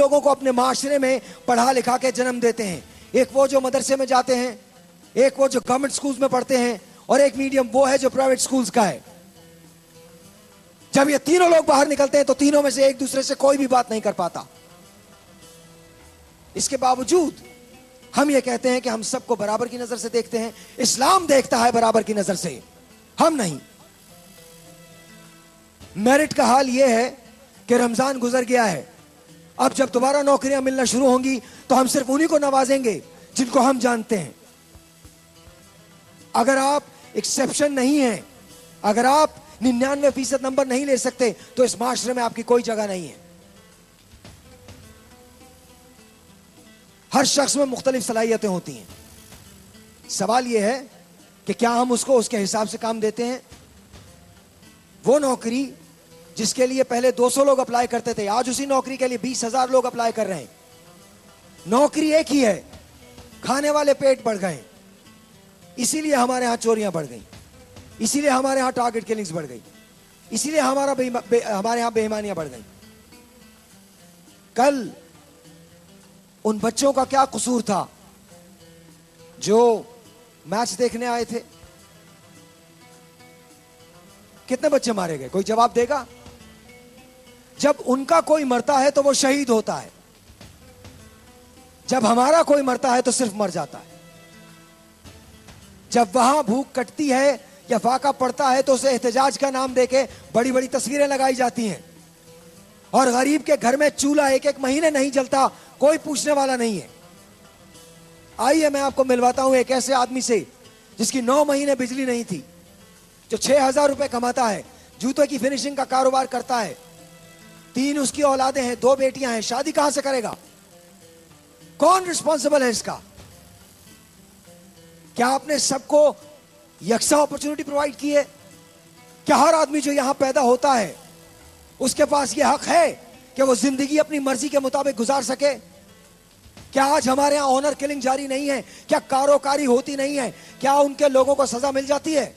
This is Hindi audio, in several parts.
लोगों को अपने माशरे में पढ़ा लिखा के जन्म देते हैं। एक वो जो मदरसे में जाते हैं, एक वो जो गवर्नमेंट स्कूल्स में पढ़ते हैं, और एक मीडियम वो है जो प्राइवेट स्कूल्स का है। जब ये तीनों लोग बाहर निकलते हैं तो तीनों में से एक दूसरे से कोई भी बात नहीं कर पाता। इसके बावजूद हम ये कहते हैं कि हम सबको बराबर की नजर से देखते हैं। इस्लाम देखता है बराबर की नजर से, हम नहीं। मेरिट का हाल यह है कि रमजान गुजर गया है, अब जब दोबारा नौकरियां मिलना शुरू होंगी तो हम सिर्फ उन्हीं को नवाजेंगे जिनको हम जानते हैं। अगर आप एक्सेप्शन नहीं है, अगर आप 99% नंबर नहीं ले सकते तो इस माशरे में आपकी कोई जगह नहीं है। हर शख्स में मुख्तलिफ सलाहियतें होती हैं। सवाल यह है कि क्या हम उसको उसके हिसाब से काम देते हैं। वो नौकरी जिसके लिए पहले 200 लोग अप्लाई करते थे, आज उसी नौकरी के लिए 20,000 लोग अप्लाई कर रहे हैं। नौकरी एक ही है, खाने वाले पेट बढ़ गए, इसीलिए हमारे यहां चोरियां बढ़ गई, इसीलिए हमारे यहां टारगेट किलिंग्स बढ़ गई, इसीलिए हमारे यहां बेईमानियां बढ़ गई। कल उन बच्चों का क्या कसूर था जो मैच देखने आए थे? कितने बच्चे मारे गए, कोई जवाब देगा? जब उनका कोई मरता है तो वो शहीद होता है, जब हमारा कोई मरता है तो सिर्फ मर जाता है। जब वहां भूख कटती है या फाका पड़ता है तो उसे एहतजाज का नाम देके बड़ी बड़ी तस्वीरें लगाई जाती हैं, और गरीब के घर में चूल्हा एक एक महीने नहीं जलता, कोई पूछने वाला नहीं है। आइए मैं आपको मिलवाता हूं एक ऐसे आदमी से जिसकी 9 महीने बिजली नहीं थी, जो 6,000 रुपए कमाता है, जूतों की फिनिशिंग का कारोबार करता है, 3 उसकी औलादें हैं, 2 बेटियां हैं, शादी कहां से करेगा? कौन रिस्पॉन्सिबल है इसका? क्या आपने सबको यकसा अपॉर्चुनिटी प्रोवाइड की है? क्या हर आदमी जो यहां पैदा होता है उसके पास यह हक है कि वो जिंदगी अपनी मर्जी के मुताबिक गुजार सके? क्या आज हमारे यहां ऑनर किलिंग जारी नहीं है? क्या कारोकारी होती नहीं है? क्या उनके लोगों को सजा मिल जाती है?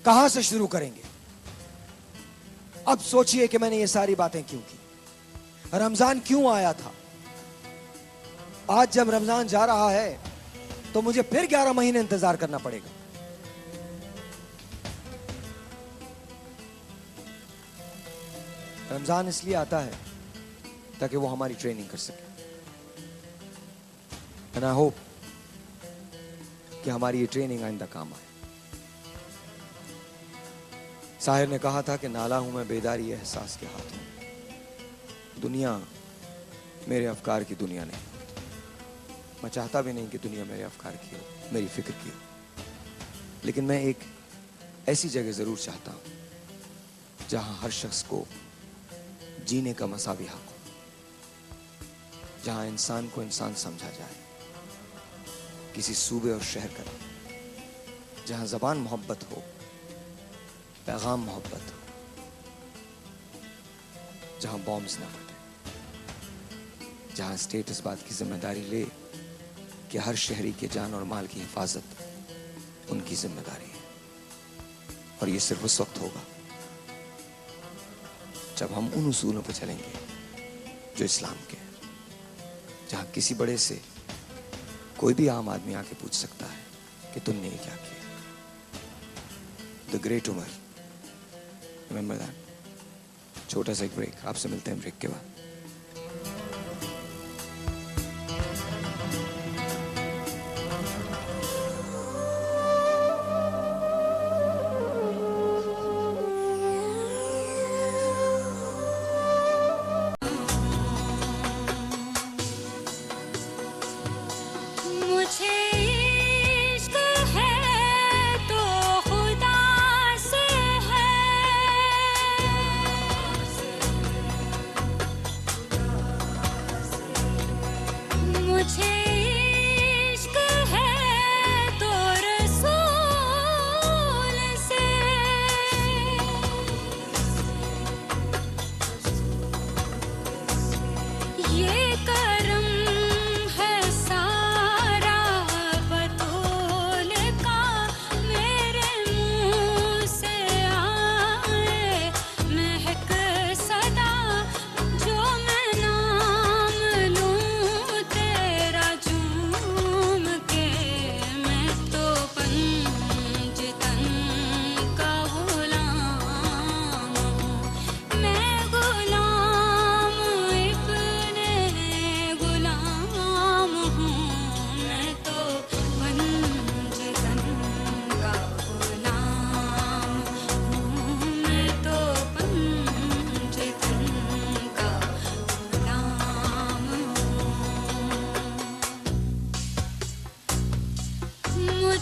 कहां से शुरू करेंगे? अब सोचिए कि मैंने ये सारी बातें क्यों की, रमजान क्यों आया था। आज जब रमजान जा रहा है तो मुझे फिर 11 महीने इंतजार करना पड़ेगा। रमजान इसलिए आता है ताकि वो हमारी ट्रेनिंग कर सके, एंड आई होप कि हमारी ये ट्रेनिंग आइंदा काम आए। साहिर ने कहा था कि नाला हूं मैं बेदारी एहसास के हाथों। दुनिया मेरे अफकार की दुनिया नहीं, मैं चाहता भी नहीं कि दुनिया मेरे अफकार की हो, मेरी फिक्र की हो, लेकिन मैं एक ऐसी जगह जरूर चाहता हूं जहां हर शख्स को जीने का मसावी हक हो, जहां इंसान को इंसान समझा जाए, किसी सूबे और शहर का नहीं, जहां जबान मोहब्बत हो, पैगाम मोहब्बत हो, जहां बॉम्ब्स ना फटे, जहां स्टेट इस बात की जिम्मेदारी ले कि हर शहरी के जान और माल की हिफाजत उनकी जिम्मेदारी है। और ये सिर्फ उस वक्त होगा जब हम उन उसूलों पर चलेंगे जो इस्लाम के हैं, जहां किसी बड़े से कोई भी आम आदमी आके पूछ सकता है कि तुमने ये क्या किया। The great Umar, remember that. छोटा सा एक ब्रेक, आपसे मिलते हैं ब्रेक के बाद।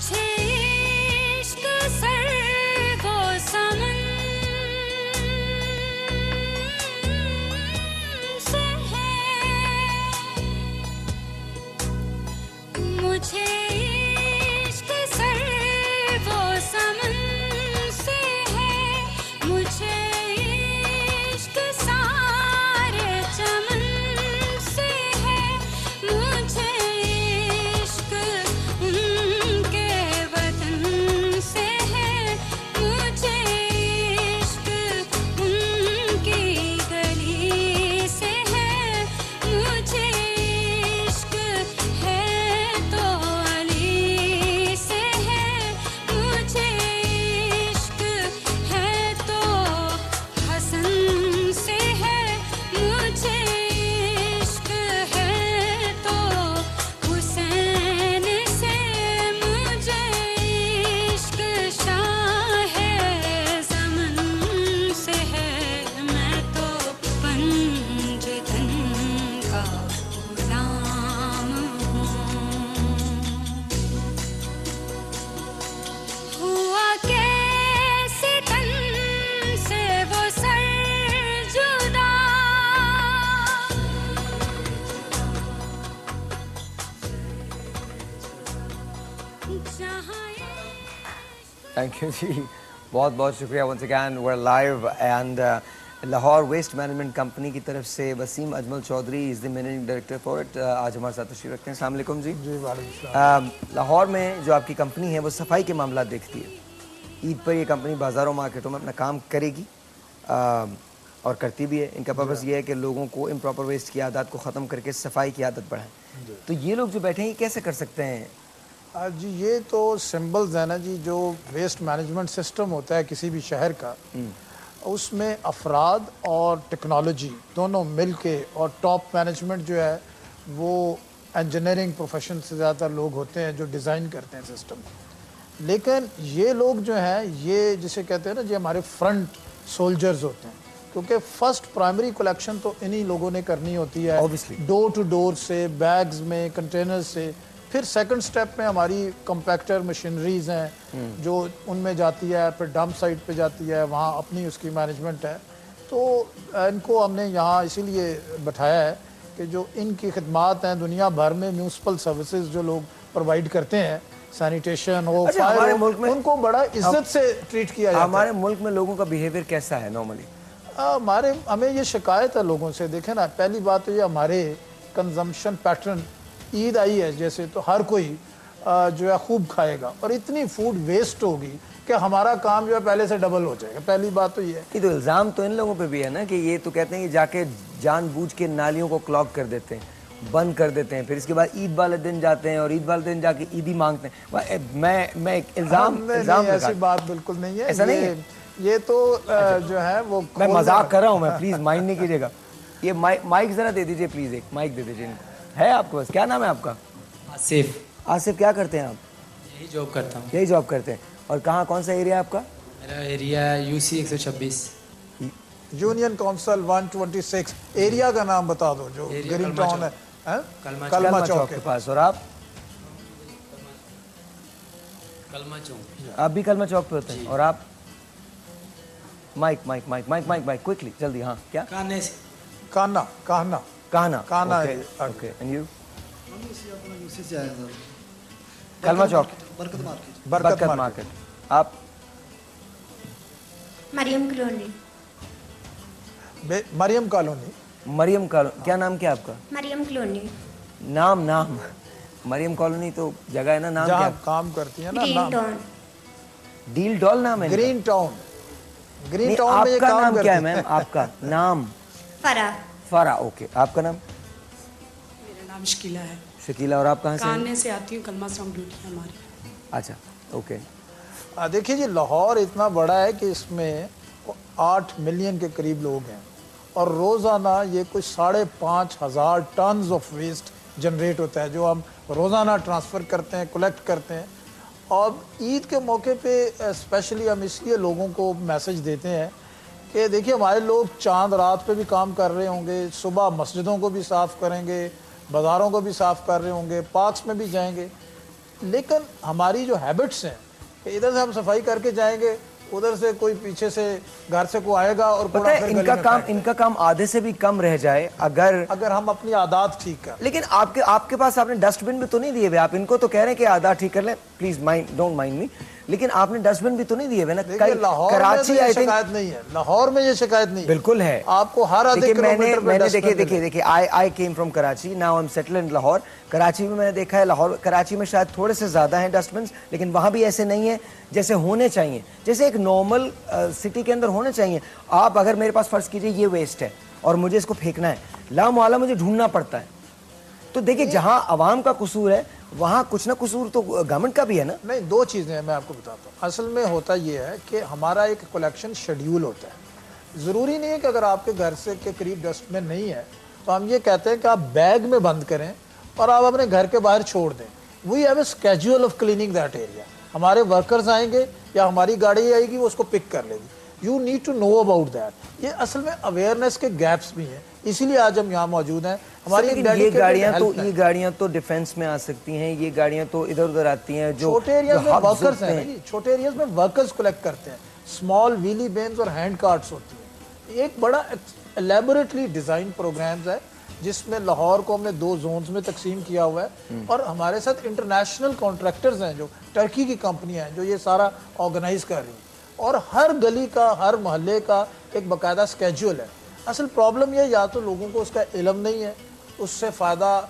मुझे इश्क सर वो समन से है, मुझे इश्क सर वो समन से है, मुझे इश्क सारे चमन से है, मुझे इश्क उनके वतन से है, मुझे इश्क उनकी गली से है, मुझे इश्क है तो अली से है, मुझे इश्क है तो हसन से है, मुझे इश्क है तो हुसैन से, मुझे इश्क शाह ज़मन से है, मैं तो पंजतन का गुलाम हूँ। हुआ कैसे तन से वो सर जुदा, जहाँ थैंक यू जी, बहुत बहुत शुक्रिया। Once again we are live and Lahore waste management company की तरफ से Waseem Ajmal Chaudhry is the managing director for it, आज हमारे साथ तशरीफ रखते हैं। अस्सलाम वालेकुम जी। जी वालेकुम। लाहौर में जो आपकी कंपनी है वो सफाई के मामला देखती है। ईद पर ये कंपनी बाज़ारों मार्केटों में अपना काम करेगी और करती भी है। इनका पर्पस ये है कि लोगों को इम्प्रॉपर वेस्ट की आदत को ख़त्म करके सफाई की आदत बढ़ाएं। तो ये लोग जो बैठे हैं ये कैसे कर सकते हैं? जी ये तो सिंबल्स है ना जी, जो वेस्ट मैनेजमेंट सिस्टम होता है किसी भी शहर का, उसमें अफराद और टेक्नोलॉजी दोनों मिल के, और टॉप मैनेजमेंट जो है वो इंजीनियरिंग प्रोफेशन से ज़्यादा लोग होते हैं जो डिज़ाइन करते हैं सिस्टम। लेकिन ये लोग जो हैं ये जिसे कहते हैं ना जी हमारे फ्रंट सोल्जर्स होते हैं, क्योंकि फर्स्ट प्राइमरी कलेक्शन तो इन्हीं लोगों ने करनी होती है, Obviously. डोर टू डोर से, बैग्स में, कंटेनर्स से। फिर सेकंड स्टेप में हमारी कंपैक्टर मशीनरीज हैं जो उनमें जाती है, फिर डंप साइट पे जाती है, वहाँ अपनी उसकी मैनेजमेंट है। तो इनको हमने यहाँ इसीलिए बैठाया है कि जो इनकी खिदमात हैं दुनिया भर में, म्यूनसिपल सर्विसेज जो लोग प्रोवाइड करते हैं, सैनिटेशन हो, अच्छा, हमारे फायर मुल्क हो, में उनको बड़ा इज्जत से ट्रीट किया जाता है। हमारे मुल्क में लोगों का बिहेवियर कैसा है नॉर्मली? हमें ये शिकायत है लोगों से। देखें ना, पहली बात तो ये हमारे कंजम्पशन पैटर्न, ईद आई है जैसे तो हर कोई जो है खूब खाएगा और इतनी फूड वेस्ट होगी कि हमारा काम जो है पहले से डबल हो जाएगा। पहली बात तो ये है। ये तो इल्ज़ाम तो इन लोगों पे भी है ना कि ये तो कहते हैं कि जाके जानबूझ के नालियों को क्लॉग कर देते हैं, बंद कर देते हैं, फिर इसके बाद ईद वाले दिन जाते हैं और ईद वाले दिन जाके ईदी मांगते हैं। मैं इल्ज़ाम ऐसी बात बिल्कुल नहीं है। ऐसा नहीं है? ये तो जो है वो मैं मजाक कर रहा हूँ, मैं प्लीज़ माइंड नहीं कीजिएगा। ये माइक ज़रा दे दीजिए प्लीज़, एक माइक दे दीजिए इनको। है आपके पास? क्या नाम है आपका? आसिफ। आसिफ, क्या करते हैं आप? यही जॉब करता हूँ। यही जॉब करते हैं। और कहाँ, कौन सा एरिया है आपका? मेरा area UC 126। Union council 126। Area का नाम बता दो जो एरिया ग्रीन कलमा टाउन है, कलमा चौक के पास। और आप? कलमा चौक। आप भी कलमा चौक पे होते हैं? और आप? माइक क्विकली, जल्दी। हाँ, क्या? काने से। Kanha Kanha Kanha. Okay, and you? Kalma Chowk, Barkat market. आप? Maryam colony. Maryam colony. Maryam colony. क्या नाम क्या आपका? मरियम कॉलोनी। नाम मरियम कॉलोनी तो जगह है ना, नाम क्या? जहाँ काम करती है ना, ग्रीन टाउन। डील डॉल नाम है? Green town. ग्रीन टाउन में ये आपका काम नाम करती क्या है मैम? आपका नाम? फरा। ओके, आपका नाम? मेरा नाम शकीला है। शकीला। और आप कहाँ से? कानने से आती हूँ, कलमा चौक ड्यूटी है हमारी। अच्छा, ओके। देखिए जी, लाहौर इतना बड़ा है कि इसमें 8 मिलियन के करीब लोग हैं और रोज़ाना ये कुछ 5,500 टन्स ऑफ वेस्ट जनरेट होता है जो हम रोज़ाना ट्रांसफ़र करते हैं, कलेक्ट करते हैं। और ईद के मौके पे स्पेशली हम इसलिए लोगों को मैसेज देते हैं कि देखिए हमारे लोग चांद रात पे भी काम कर रहे होंगे, सुबह मस्जिदों को भी साफ़ करेंगे, बाज़ारों को भी साफ़ कर रहे होंगे, पार्क्स में भी जाएंगे। लेकिन हमारी जो हैबिट्स हैं कि इधर से हम सफाई करके जाएंगे, उधर से कोई पीछे से घर से कोई आएगा और पता है इनका काम आधे से भी कम रह जाए अगर हम अपनी आदत ठीक कर। लेकिन आपके पास आपने डस्टबिन भी तो नहीं दिए हुए, आप इनको तो कह रहे हैं कि आदत ठीक कर लें, प्लीज डोंट माइंड मी, लेकिन आपने डस्टबिन भी तो नहीं दिए हुए ना। कराची में शिकायत नहीं है, लाहौर में ये शिकायत नहीं है। बिल्कुल है, आपको हर आधे किलोमीटर पे मैंने देखिए I came from Karachi, now I am settled in Lahore. Karachi में मैंने देखा है, लाहौर कराची में शायद थोड़े से ज्यादा हैं डस्टबिन, लेकिन वहां भी ऐसे नहीं है जैसे होने चाहिए, जैसे एक नॉर्मल सिटी के अंदर होने चाहिए। आप अगर मेरे पास फर्ज कीजिए ये वेस्ट है और मुझे इसको फेंकना है, लामोहल्ला मुझे ढूंढना पड़ता है। तो देखिए जहां आवाम का कसूर है वहां कुछ ना कसूर तो गवर्नमेंट का भी है ना। नहीं, दो चीज़ें मैं आपको बताता हूँ। असल में होता ये है कि हमारा एक कलेक्शन शेड्यूल होता है। ज़रूरी नहीं है कि अगर आपके घर से के करीब डस्टबिन नहीं है तो हम ये कहते हैं कि आप बैग में बंद करें और आप अपने घर के बाहर छोड़ दें। We have a schedule of cleaning that area. हमारे वर्कर्स आएंगे या हमारी गाड़ी आएगी, वो उसको पिक कर लेगी। You need to know about that. ये असल में अवेयरनेस के गैप्स भी हैं, इसीलिए आज हम यहाँ मौजूद हैं। हमारी ये गाड़ियाँ तो डिफेंस में आ सकती हैं, ये गाड़ियाँ तो इधर उधर आती हैं जो छोटे एरियाज में वर्कर्स हैं, छोटे एरियाज में वर्कर्स कलेक्ट करते हैं। स्मॉल व्हीली बेन्स और हैंड कार्ट्स होती हैं। एक बड़ा एलेबोरेटली डिजाइन प्रोग्राम्स है जिसमें लाहौर को हमने 2 जोन्स में तकसीम किया हुआ है और हमारे साथ इंटरनेशनल कॉन्ट्रैक्टर्स हैं, जो टर्की की कंपनियां हैं, जो ये सारा ऑर्गेनाइज कर रही हैं। और हर गली का, हर मोहल्ले का एक बाकायदा स्केड्यूल है। असल प्रॉब्लम ये या तो लोगों को उसका इल्म नहीं है, उससे फ़ायदा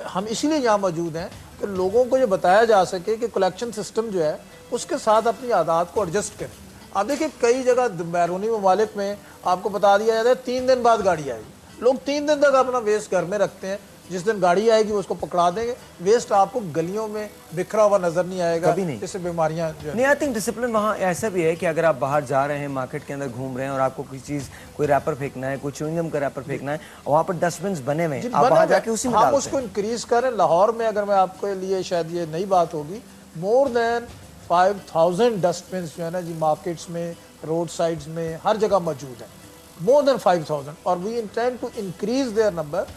हम इसीलिए यहाँ मौजूद हैं कि लोगों को ये बताया जा सके कि कलेक्शन सिस्टम जो है उसके साथ अपनी आदत को एडजस्ट करें। आप देखिए कई जगह बैरूनी ममालिक में आपको बता दिया जाता है 3 दिन बाद गाड़ी आएगी। लोग 3 दिन तक अपना वेस्ट घर में रखते हैं, जिस दिन गाड़ी आएगी उसको पकड़ा देंगे। वेस्ट आपको गलियों में बिखरा हुआ नजर नहीं आएगा, कभी नहीं। इससे बीमारियां नहीं। आई थिंक डिसिप्लिन वहाँ ऐसा भी है कि अगर आप बाहर जा रहे हैं, मार्केट के अंदर घूम रहे हैं और आपको कोई चीज़, कोई रैपर फेंकना है, कोई च्युइंगम का रैपर फेंकना है, वहाँ पर डस्टबिन बने हुए हैं, आप वहाँ जाके उसी में हम उसको इंक्रीज करें। लाहौर में अगर मैं आपके लिए शायद ये नई बात होगी, मोर देन 5000 डस्टबिन जो है ना जी, मार्केट्स में, रोड साइड्स में, हर जगह मौजूद है। मोर देन 5000 और we intend to increase their number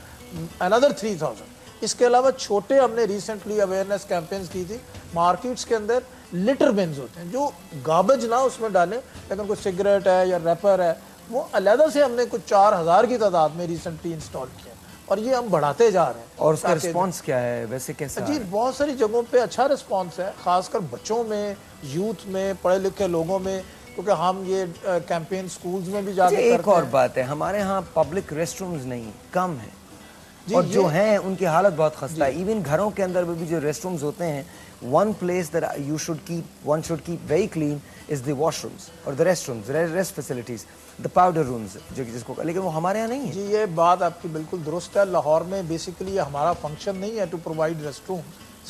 another 3000। इसके अलावा छोटे हमने रिसेंटली अवेयरनेस कैंपेन्स की थी। मार्केट्स के अंदर लिटर बिन्स होते हैं, जो गार्बेज ना उसमें डालें, लेकिन कोई सिगरेट है या रैपर है वो अलग से हमने कुछ 4000 की तादाद में रिसेंटली इंस्टॉल किया और ये हम बढ़ाते जा रहे हैं। और उसका रिस्पॉन्स क्या है वैसे, कैसा जी? बहुत सारी जगहों पे अच्छा रिस्पॉन्स है, खासकर बच्चों में, यूथ में, पढ़े लिखे लोगों में, क्योंकि हम ये कैंपेन स्कूल्स में भी जाके करते हैं। एक और बात है, हमारे यहाँ पब्लिक रेस्टरूम्स नहीं, कम है, और जो हैं उनकी हालत बहुत खस्ता है। इवन घरों के अंदर भी जो रेस्टरूम्स होते हैं, one place that one should keep very clean is the washrooms or the restrooms, rest facilities, the powder rooms जो जिसको, लेकिन वो हमारे यहाँ नहीं है। जी ये बात आपकी बिल्कुल दुरुस्त है। लाहौर में बेसिकली हमारा फंक्शन नहीं है to provide restroom,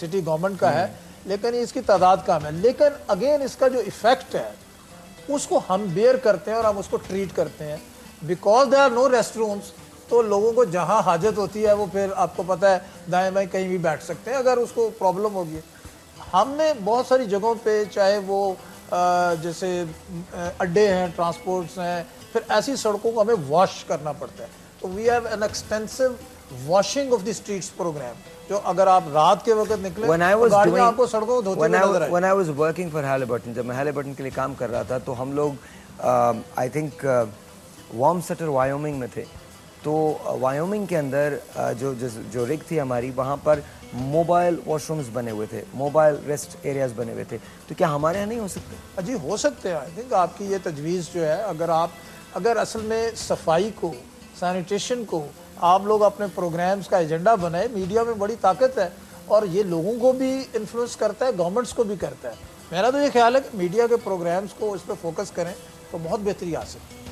city government का है, लेकिन इसकी तादाद कम है। लेकिन अगेन इसका जो इफेक्ट है उसको हम बेयर करते हैं और हम उसको ट्रीट करते हैं। बिकॉज देयर आर नो रेस्टरूम्स, तो लोगों को जहाँ हाजत होती है वो फिर आपको पता है दाएं बाएं कहीं भी बैठ सकते हैं अगर उसको प्रॉब्लम होगी। हमने बहुत सारी जगहों पे, चाहे वो जैसे अड्डे हैं, ट्रांसपोर्ट्स हैं, फिर ऐसी सड़कों को हमें वॉश करना पड़ता है। तो we have an extensive washing of the streets programme, जो अगर आप रात के वक्त निकले गाड़ियां आपको सड़कों धोती हुई नजर आएगी। When I was working for Halliburton, जब मैं Halliburton के लिए काम कर रहा था, तो हम लोग आई थिंक वॉर्मसटर वायोमिंग में थे। तो वायोमिंग के अंदर जो रिग थी हमारी, वहाँ पर मोबाइल वॉशरूम्स बने हुए थे, मोबाइल रेस्ट एरियाज बने हुए थे। तो क्या हमारे यहाँ नहीं हो सकते? जी हो सकते हैं। आई थिंक आपकी ये तजवीज़ जो है, अगर असल में सफाई को, सैनिटेशन को आप लोग अपने प्रोग्राम्स का एजेंडा बनाए, मीडिया में बड़ी ताकत है और ये लोगों को भी इन्फ्लुएंस करता है, गवर्नमेंट्स को भी करता है। मेरा तो ये ख्याल है कि मीडिया के प्रोग्राम्स को इस पर फोकस करें तो बहुत बेहतरी आ सकती है।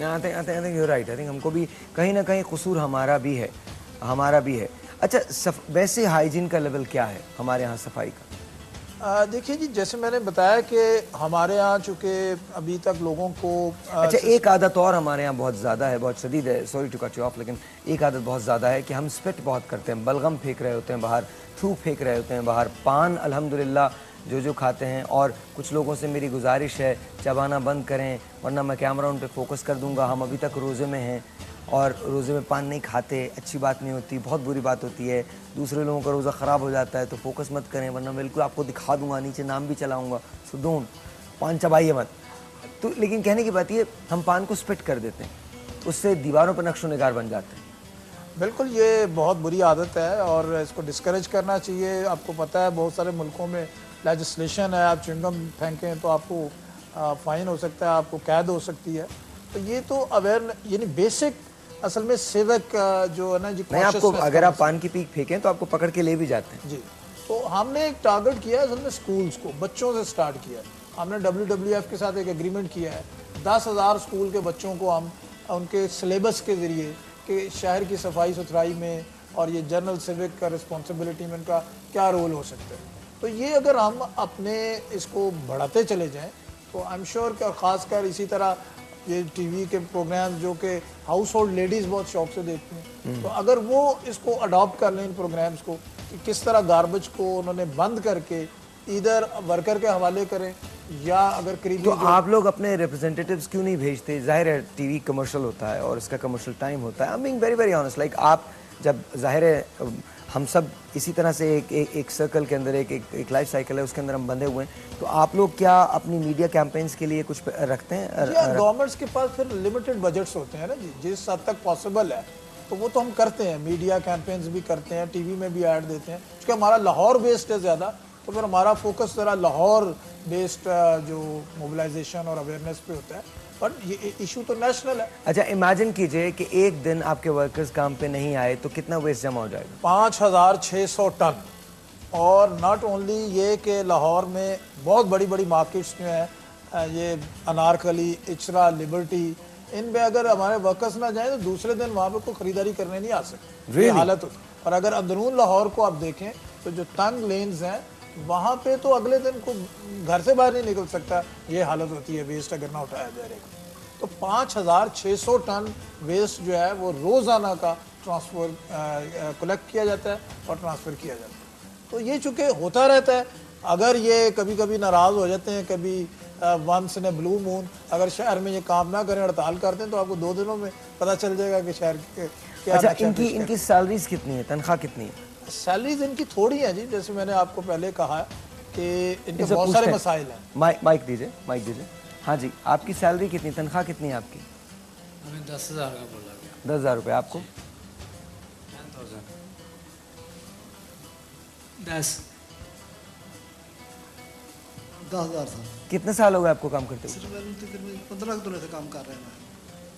I think you right. I think हमको भी कहीं ना कहीं कसूर हमारा भी है। अच्छा, वैसे हाइजीन का लेवल क्या है हमारे यहाँ सफाई का? देखिए जी, जैसे मैंने बताया कि हमारे यहाँ चूँकि अभी तक लोगों को अच्छा, एक आदत और हमारे यहाँ बहुत ज़्यादा है, बहुत शदीद है, sorry to cut you off, लेकिन एक आदत बहुत ज़्यादा है कि हम स्पिट बहुत करते हैं, बलगम फेंक रहे होते हैं बाहर, थू फेंक रहे होते हैं बाहर, पान अल्हम्दुलिल्लाह जो खाते हैं। और कुछ लोगों से मेरी गुजारिश है, चबाना बंद करें, वरना मैं कैमरा उन पर फोकस कर दूंगा। हम अभी तक रोज़े में हैं और रोज़े में पान नहीं खाते, अच्छी बात नहीं होती, बहुत बुरी बात होती है, दूसरे लोगों का रोज़ा ख़राब हो जाता है, तो फोकस मत करें, वरना बिल्कुल आपको दिखा दूंगा, नीचे नाम भी चलाऊंगा, सो डोंट, पान चबाइए मत। तो लेकिन कहने की बात ये, हम पान को स्पिट कर देते हैं, उससे दीवारों पर नक्शो निगार बन जाते हैं। बिल्कुल, ये बहुत बुरी आदत है और इसको डिस्करेज करना चाहिए। आपको पता है बहुत सारे मुल्कों में लेजिस्लेशन है, आप च्युइंगम फेंकें तो आपको फ़ाइन हो सकता है, आपको कैद हो सकती है। तो ये तो अवेयर, यानी बेसिक असल में सिविक जो है ना जी, नहीं, आपको अगर आप पान की पीक फेंकें तो आपको पकड़ के ले भी जाते हैं। जी, तो हमने एक टारगेट किया है असल में स्कूल्स को, बच्चों से स्टार्ट किया। हमने WWF के साथ एक एग्रीमेंट किया है, 10,000 स्कूल के बच्चों को हम उनके सिलेबस के ज़रिए कि शहर की सफाई सुथराई में और ये जनरल सिविक का रिस्पॉन्सिबिलिटी में उनका क्या रोल हो सकता है। तो ये अगर हम अपने इसको बढ़ाते चले जाएं तो आई एम श्योर कि, और ख़ासकर इसी तरह ये टीवी के प्रोग्राम जो कि हाउस होल्ड लेडीज़ बहुत शौक से देखती हैं, तो अगर वो इसको अडॉप्ट कर लें इन प्रोग्राम्स को कि किस तरह गार्बेज को उन्होंने बंद करके इधर वर्कर के हवाले करें या अगर करीबी, तो आप लोग अपने रिप्रेजेंटेटिव्स क्यों नहीं भेजते? जाहिर है टीवी कमर्शियल होता है और इसका कमर्शियल टाइम होता है। I am being very very honest, like आप जब, जाहिर है हम सब इसी तरह से एक सर्कल के अंदर एक लाइफ साइकिल है, उसके अंदर हम बंधे हुए हैं, तो आप लोग क्या अपनी मीडिया कैंपेन्स के लिए कुछ रखते हैं? गवर्नमेंट्स के पास फिर लिमिटेड बजट्स होते हैं ना जी, जिस हद तक पॉसिबल है तो वो तो हम करते हैं, मीडिया कैंपेन्स भी करते हैं, टीवी में भी ऐड देते हैं। क्योंकि हमारा लाहौर बेस्ड है ज़्यादा, तो फिर हमारा फोकस ज़रा लाहौर बेस्ड जो मोबिलाइजेशन और अवेयरनेस पे होता है, बट ये इशू तो नेशनल है। अच्छा, इमेजिन कीजिए कि एक दिन आपके वर्कर्स काम पे नहीं आए तो कितना वेस्ट जमा हो जाएगा? 5,600 टन। और नॉट ओनली ये कि लाहौर में बहुत बड़ी बड़ी मार्केट्स जो हैं, ये अनारकली, इचरा, लिबर्टी, इन पे अगर हमारे वर्कर्स ना जाएं तो दूसरे दिन वहाँ पे कोई खरीदारी करने नहीं आ सकते, ये हालत होती है। और अगर अंदरून लाहौर को आप देखें तो जो तंग लेन्स हैं वहाँ पे तो अगले दिन को घर से बाहर नहीं निकल सकता, ये हालत होती है वेस्ट अगर ना उठाया जाए। तो 5,600 टन वेस्ट जो है वो रोज़ाना का ट्रांसफर कलेक्ट किया जाता है और ट्रांसफ़र किया जाता है। तो ये चूँकि होता रहता है, अगर ये कभी कभी नाराज़ हो जाते हैं, कभी once in a blue moon अगर शहर में ये काम ना करें, हड़ताल करते हैं, तो आपको 2 दिनों में पता चल जाएगा कि शहर के क्या। अच्छा, इनकी सैलरीज कितनी है, तनख्वाह कितनी है? सैलरीज इनकी थोड़ी है जी, जैसे मैंने आपको पहले कहा कि इनके बहुत सारे मसाइल हैं। माइक दीजिए, माइक दीजिए। हाँ जी, आपकी सैलरी कितनी, तनख्वाह कितनी है आपकी? हमें 10,000 का बोला गया। 10,000 रुपये। आपको? 10,000। 10,000 था। कितने साल हो गए आपको काम करते हुए? सिर्फ 15 दिनों से काम कर रहे हैं।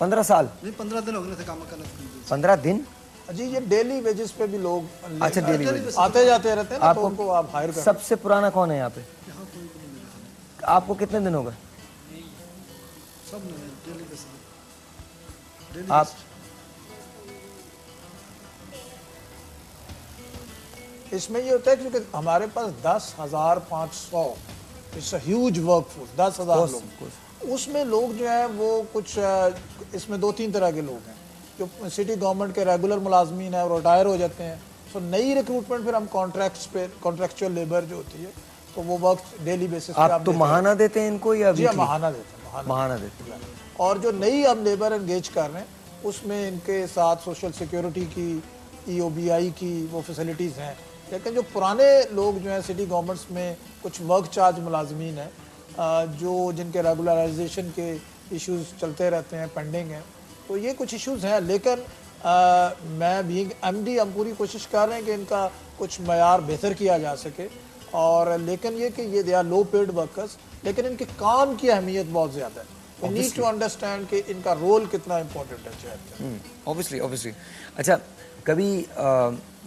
15 साल? नहीं, 15 दिन हो गए थे काम करने। 15 दिन? जी, ये डेली वेजेस पे भी लोग, अच्छा, डेली वेजेस आते जाते रहते हैं ना, तो उनको आप हायर कर। सबसे पुराना कौन है यहाँ पे? आपको कितने दिन हो गए? सब डेली बेसिस। आप इसमें ये होता है क्योंकि हमारे पास 10,500, इट्स अ ह्यूज वर्कफोर्स, 10,000 लोग। उसमें लोग जो है वो कुछ, इसमें 2-3 तरह के लोग हैं जो सिटी गवर्नमेंट के रेगुलर मुलाजमीन है और रिटायर हो जाते हैं। सो नई रिक्रूटमेंट फिर हम कॉन्ट्रैक्ट्स पे, कॉन्ट्रैक्चुअल लेबर जो होती है, तो वो वर्क डेली बेसिस पे। आप तो महाना देते हैं इनको या जी, महाना देते हैं, महाना देते हैं। और जो नई हम लेबर एंगेज कर रहे हैं उसमें इनके साथ सोशल सिक्योरिटी की, EOBI की वो फैसिलिटीज़ हैं। लेकिन जो पुराने लोग जो हैं सिटी गवर्नमेंट्स में, कुछ वर्क चार्ज मुलाजमीन हैं जो जिनके रेगुलराइजेशन के इश्यूज चलते रहते हैं, पेंडिंग हैं, तो ये कुछ इश्यूज हैं। लेकिन मैं बीइंग MD हम पूरी कोशिश कर रहे हैं कि इनका कुछ मयार बेहतर किया जा सके। और लेकिन ये कि ये they are low paid workers, लेकिन इनके काम की अहमियत बहुत ज़्यादा है। वी नीड टू अंडरस्टैंड कि इनका रोल कितना इम्पोर्टेंट है शहर में। ऑब्वियसली। अच्छा, कभी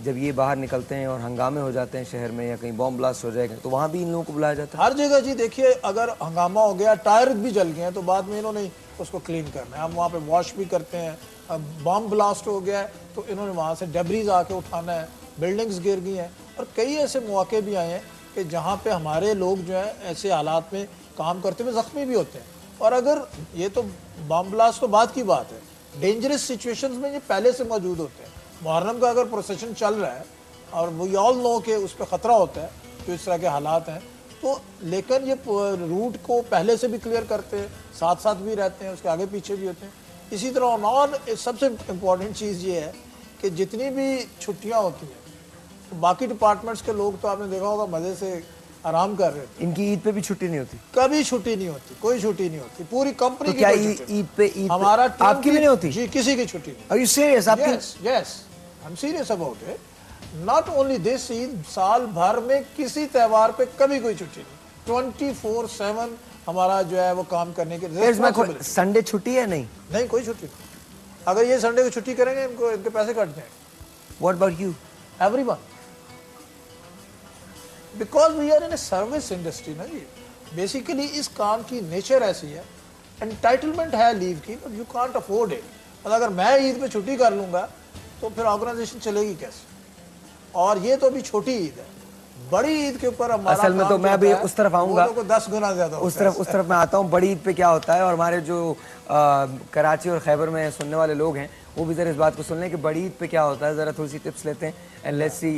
जब ये बाहर निकलते हैं और हंगामे हो जाते हैं शहर में या कहीं बॉम्ब ब्लास्ट हो जाएगा तो वहाँ भी इन लोगों को बुलाया जाता है? हर जगह जी, देखिए अगर हंगामा हो गया, टायर भी जल गए हैं, तो बाद में इन्होंने उसको क्लीन करना है। हम वहाँ पे वॉश भी करते हैं। अब बॉम्ब ब्लास्ट हो गया है तो इन्होंने वहाँ से डेब्रीज आके उठाना है, बिल्डिंग्स गिर गई हैं। और कई ऐसे मौके भी आए हैं कि जहाँ पे हमारे लोग जो है ऐसे हालात में काम करते हुए ज़ख्मी भी होते हैं। और अगर ये तो बम ब्लास्ट तो बाद की बात है, डेंजरस सिचुएशंस में ये पहले से मौजूद होते हैं। मुहर्रम का अगर प्रोसेशन चल रहा है और वी ऑल नो कि उस पर ख़तरा होता है, जो इस तरह के हालात हैं, तो लेकिन ये रूट को पहले से भी क्लियर करते हैं, साथ साथ भी रहते हैं, उसके आगे पीछे भी होते हैं। इसी तरह और सबसे इम्पोर्टेंट चीज़ ये है कि जितनी भी छुट्टियां होती हैं तो बाकी डिपार्टमेंट्स के लोग तो आपने देखा होगा मज़े से आराम कर रहे थे। इनकी ईद पे भी छुट्टी नहीं होती? कभी छुट्टी नहीं होती, कोई छुट्टी नहीं होती पूरी कंपनी तो की। क्या कोई छुट्टी ईद पे हमारा आपकी भी नहीं होती? जी, किसी की छुट्टी नहीं। Are you serious? आपकी? Yes, I'm serious about it. Not only this Eid, साल भर में किसी त्यौहार पे कभी कोई छुट्टी नहीं। 24/7 हमारा जो है वो काम करने के। संडे छुट्टी है? नहीं नहीं, कोई छुट्टी नहीं। अगर ये संडे को छुट्टी करेंगे इनको इनके पैसे कट जाएंगे। What about you? Everyone. Because we are in a service industry ना जी, बेसिकली इस काम की नेचर ऐसी है, एंटाइटलमेंट है लीव की, but you can't afford it. मतलब अगर मैं ईद पे छुट्टी कर लूंगा तो फिर ऑर्गेनाइजेशन चलेगी कैसे? और ये तो अभी छोटी ईद है, बड़ी ईद के ऊपर हमारा असल में तो मैं भी उस तरफ आऊंगा, 10 गुना ज्यादा उस तरफ मैं आता हूँ। बड़ी ईद पे क्या होता है, और हमारे जो कराची और खैबर में सुनने वाले लोग हैं वो भी ज़रा इस बात को सुन लें कि बड़ी ईद पे क्या होता है। ज़रा थोड़ी सी टिप्स लेते हैं एंड लेट्स सी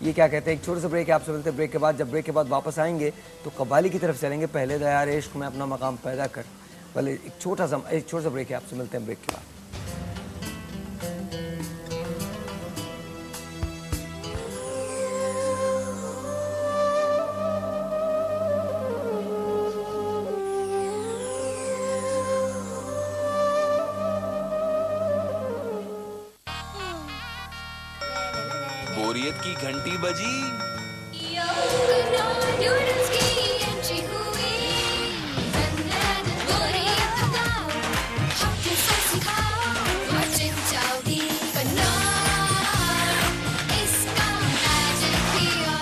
ये क्या कहते हैं। एक छोटा सा ब्रेक आपसे मिलते हैं। ब्रेक के बाद, जब ब्रेक के बाद वापस आएंगे तो कव्वाली की तरफ चलेंगे। पहले दयार इश्क में अपना मकाम पैदा कर, भले एक छोटा सा ब्रेक है, आपसे मिलते हैं ब्रेक के बाद। बोरियत की घंटी बजी, नूडल्स की एंट्री हुई, बोरियत हटाओ, हफ्ते से सिखाओ, वाचिंग जाओगी बनाओ, इसका मैजिक किया।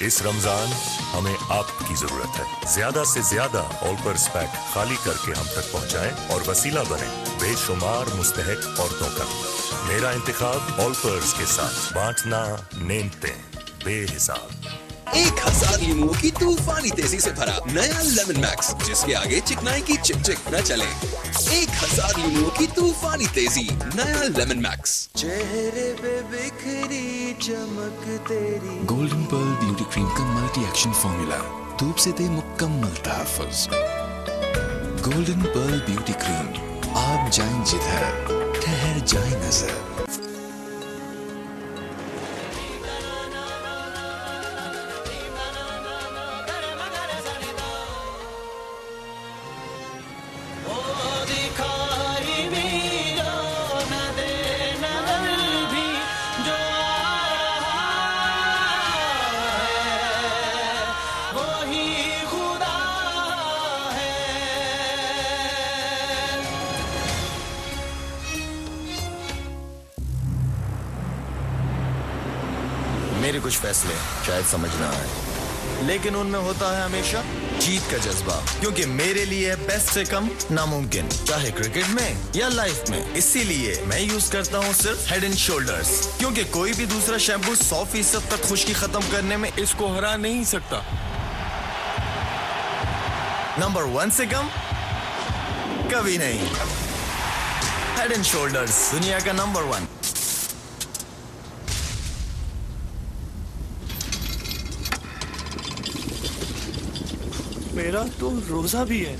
इस रमजान हमें आपकी जरूरत है। ज्यादा से ज्यादा ऑल पर्स पैक खाली करके हम तक पहुंचाएं और वसीला बने बेशुमार मुस्तहक औरतों का। मेरा इंतखाब ऑल पर्स के साथ, बांटना नेमते बेहिसाब। 1000 लीमुओं की तूफानी तेजी से भरा नया लेमन मैक्स, जिसके आगे चिकनाई की चिक चिक न चले। 1000 लीमुओं की तूफानी तेजी, नया लेमन मैक्स। चेहरे पे बिखरी चमक तेरी। गोल्डन पर्ल ब्यूटी क्रीम का मल्टी एक्शन फॉर्मूला धूप से दे मुकम्मल तहफ़्फ़ुज़। गोल्डन पर्ल ब्यूटी क्रीम, आप जाएं जिधर ठहर जाए नजर। मेरे कुछ फैसले शायद समझ ना आए, लेकिन उनमें होता है हमेशा जीत का जज्बा, क्योंकि मेरे लिए बेस्ट से कम नामुमकिन, चाहे क्रिकेट में या लाइफ में। इसीलिए मैं यूज करता हूँ सिर्फ हेड एंड शोल्डर्स, क्योंकि कोई भी दूसरा शैम्पू 100% तक खुश्की खत्म करने में इसको हरा नहीं सकता। नंबर 1 से कम कभी नहीं। हेड एंड शोल्डर्स, दुनिया का नंबर 1। मेरा तो रोजा भी है।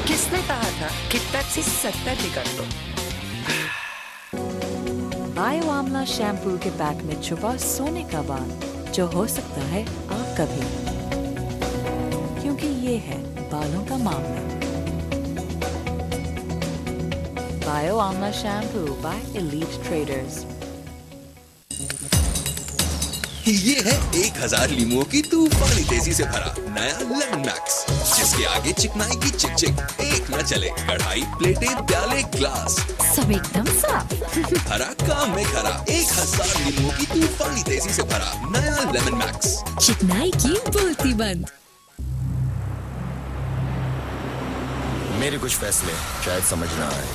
किसने कहा था कि पेप्सी 70 की कर दो? बायो आमला शैम्पू के पैक में छुपा सोने का बाल, जो हो सकता है आपका भी, क्योंकि ये है बालों का मामला। Bio amla shampoo by elite traders. ये है 1000 लीमुओं की तूफानी तेजी से भरा नया लेमन मैक्स, जिसके आगे चिकनाई की चिक चिक एक न चले। कढ़ाई, प्लेटें, प्याले, ग्लास, सब एकदम साफ। हरा काम में खरा। 1000 लीमुओं की तूफानी तेजी से भरा नया लेमन मैक्स। चिकनाई की बोलती बंद। मेरे कुछ फैसले शायद समझ ना आए,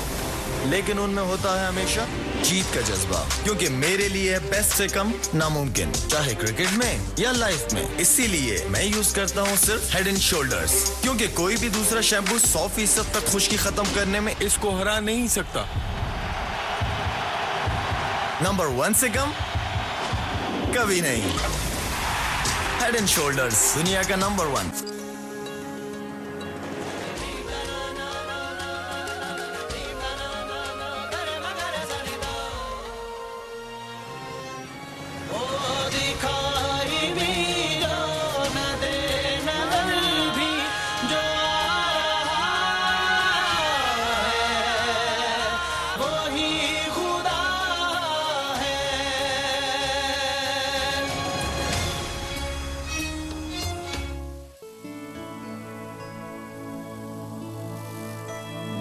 लेकिन उनमें होता है हमेशा जीत का जज्बा, क्योंकि मेरे लिए बेस्ट से कम नामुमकिन, चाहे क्रिकेट में या लाइफ में। इसीलिए मैं यूज करता हूँ सिर्फ हेड एंड शोल्डर्स, क्योंकि कोई भी दूसरा शैम्पू 100% तक खुश्की खत्म करने में इसको हरा नहीं सकता। नंबर 1 से कम कभी नहीं। हेड एंड शोल्डर्स, दुनिया का नंबर 1।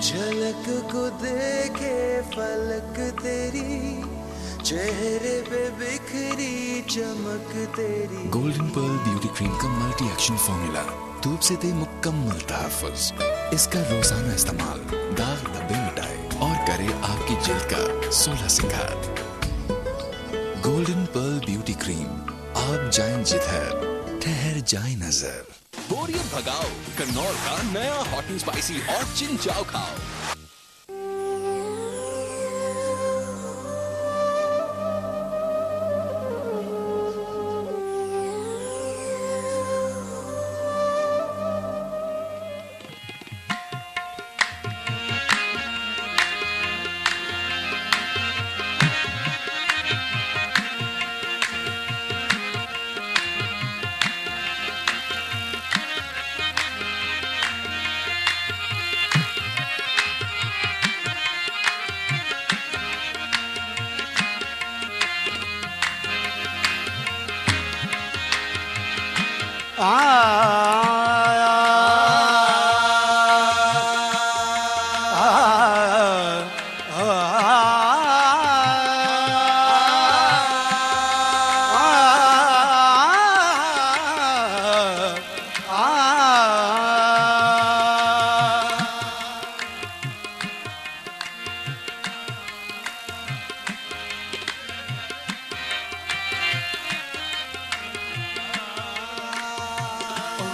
झलक को देखे फलक तेरी, चेहरे पे बिखरी चमक तेरी। गोल्डन पर्ल ब्यूटी क्रीम का मल्टी एक्शन फॉर्मूला धूप से दे मुकम्मल तहफ़्फ़ुज़। इसका रोजाना इस्तेमाल दाग धब्बे मिटाए और करे आपकी जिल्द का 16 सिंगार। गोल्डन पर्ल ब्यूटी क्रीम, आप जाएं जिधर ठहर जाए नजर। बोरियत भगाओ, कन्नौर का नया हॉट एंड स्पाइसी और चिन चाव खाओ।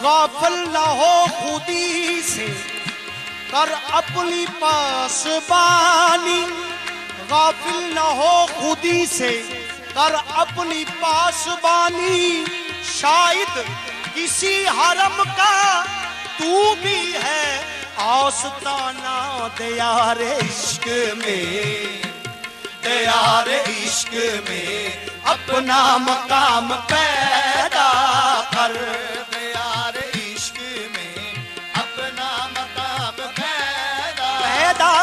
गाफिल न हो खुदी से कर अपनी पासबानी, गाफिल न हो खुदी से कर अपनी पासबानी। शायद किसी हरम का तू भी है आस्ताना, दयार इश्क में, दयार इश्क में अपना मकाम पैदा कर। दयार इश्क में अपना मकाम पैदा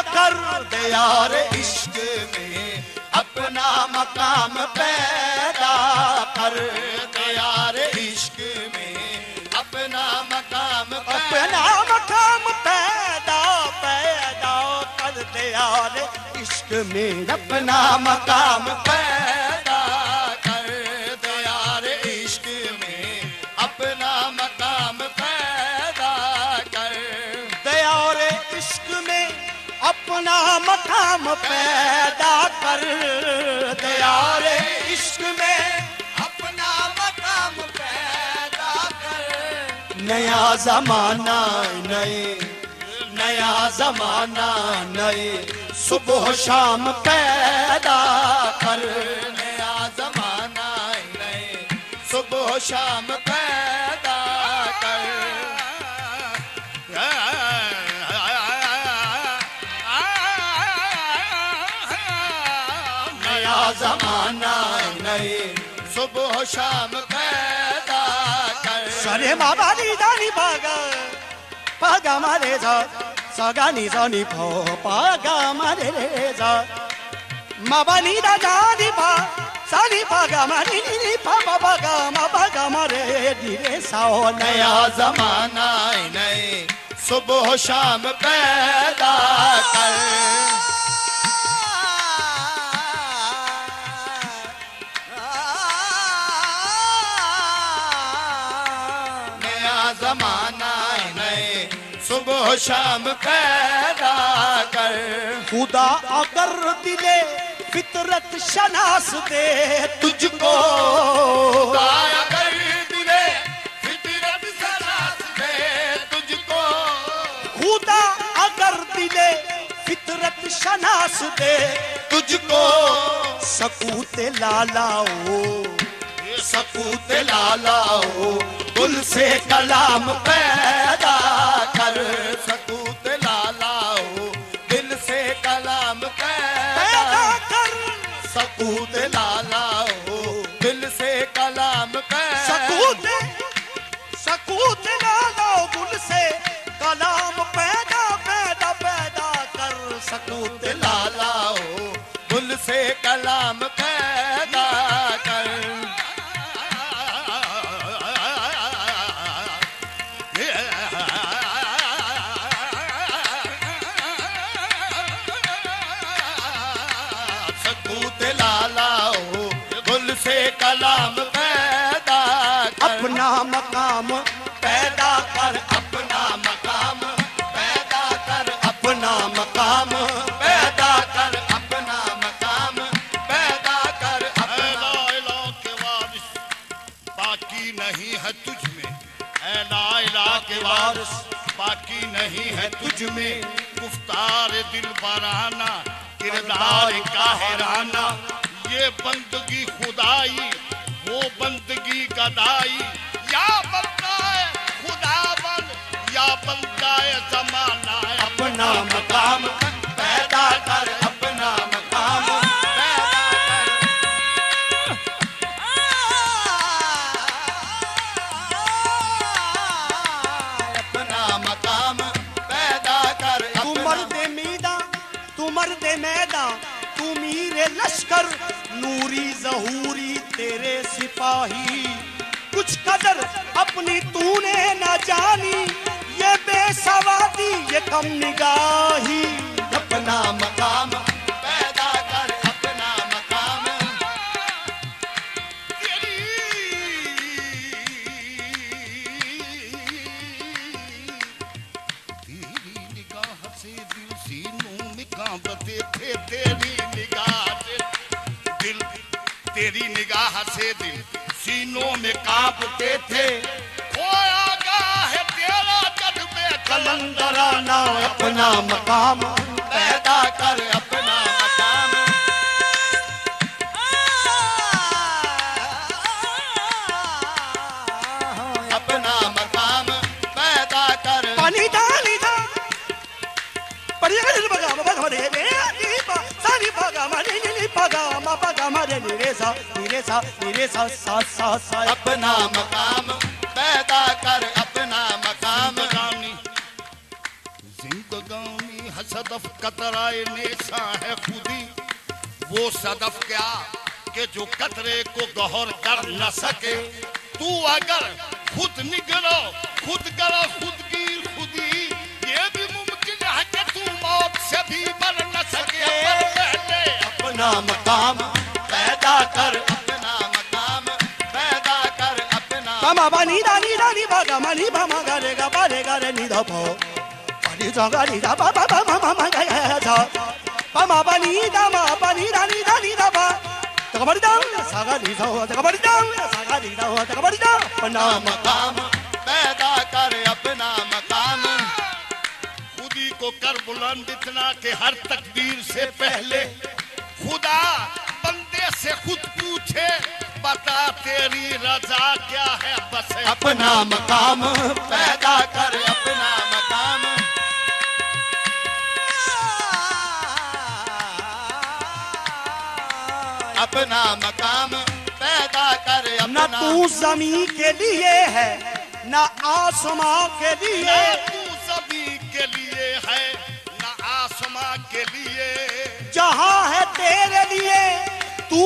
कर। दयार इश्क में अपना मकाम पैदा कर। दयार इश्क में अपना मकाम पैदा कर। दयार इश्क में अपना मकाम पैदा कर। दयार इश्क में अपना मकाम पैदा कर। दयार इश्क में अपना मकाम पैदा कर। दयार इश्क में अपना मकाम पैदा कर। नया जमाना नया जमाना नए सुबह शाम पैदा कर। नया जमाना नए सुबह शाम पैदा कर। नया जमाना नए सुबह शाम पैदा कर। सरे बाबा दी दानी बागा पागा मारे जा सगा नी जा नी पो पागा मारे जा माबा नी दा जा नी पा सानी पागा मारे नी पा पागा मा पागा मारे नी रे साओ। नया जमाना नए सुबह शाम पैदा कर। सुबह शाम पैदा कर। खुदा अगर दिले फितरत शनास दे तुझको, खुदा अगर दिले फितरत शनास दे तुझको, खुदा अगर दिले फितरत शनास दे तुझको, सकूते लालाओ सकूते लालाओ गुल से कलाम पैदा कर। सकूते लालाओ दिल से कलाम पैदा कर। सकूते लालाओ दिल से कलाम पैदा। सकूते लालाओ गुल से कलाम पैदा पैदा पैदा कर। सकूते लालाओ गुल से कलाम पैदा कर। सकूते लालाओ गुल से कलाम पैदा कर। अपना मकाम पैदा कर, अपना मकाम पैदा कर। अपना मकाम पैदा कर। अपना मकाम पैदा कर। अपना इला के वारिस बाकी नहीं है तुझ में। ऐला इला के वारिस बाकी नहीं है तुझ में। गुफ्तार दिल बराना किरदार काहिराना, ये बंदगी खुदाई वो बंदगी गदाई। या बनता है खुदा बन या बनता है जमाना। अपना मकाम पैदा कर। अपना मकाम पैदा कर। अपना मकाम पैदा कर। तू मर्दे मीदा तू मर्दे मैदा तू मीरे लश्कर, नूरी जहूरी तेरे सिपाही। कुछ कदर अपनी तूने न जानी, ये बेसवादी ये कम निगाही। अपना मकाम पैदा कर। अपना मकाम तेरी निगाह से दिल सीनों में कांपते थे। तेरी निगाह से दिल तेरी निगाह से दिल सीनों में कांपते थे। खोया गया है तेरा जद में कलंदराना। अपना मकाम पैदा कर। अपना मकाम अपना मकाम पैदा कर। पानी डाली था परियार बगा बगा रे रे दीपा सारी बगा माने नी बगा मा बगा मारे रे सा सा सा सा। अपना मकाम पैदा कर। अपना मकाम जिंदगानी हसदफ कतराए नेशा है खुदी। वो सदफ क्या कि जो कतरे को गौर कर न सके। तू अगर खुद निगरो खुद करो खुद की खुदी, ये भी मुमकिन है कि तू मौत से भी मर न सके। अपना मकाम पैदा कर। अपना मकाम पैदा कर। अपना पामा बानी दानी दानी बागा मानी बामा गा रे नी धा पो पानी जागा नी धा पा पा पा मा मा गा गा धा पामा बानी दामा बानी दानी दानी धा पा तकबरी दाम सागा नी धा तकबरी दाम सागा नी धा तकबरी दाम। अपना मकाम पैदा कर। अपना मकाम खुदी को कर बुलंद इतना कि हर तकदीर से पहले खुदा बंदे से खुद पूछे बता तेरी रजा क्या है। बस अपना मकाम पैदा कर। अपना मकाम अपना मकाम पैदा कर। न तू जमीन के लिए है न आसमां के लिए। तू जमीन के लिए है न आसमां के लिए। जहां है तेरे लिए तू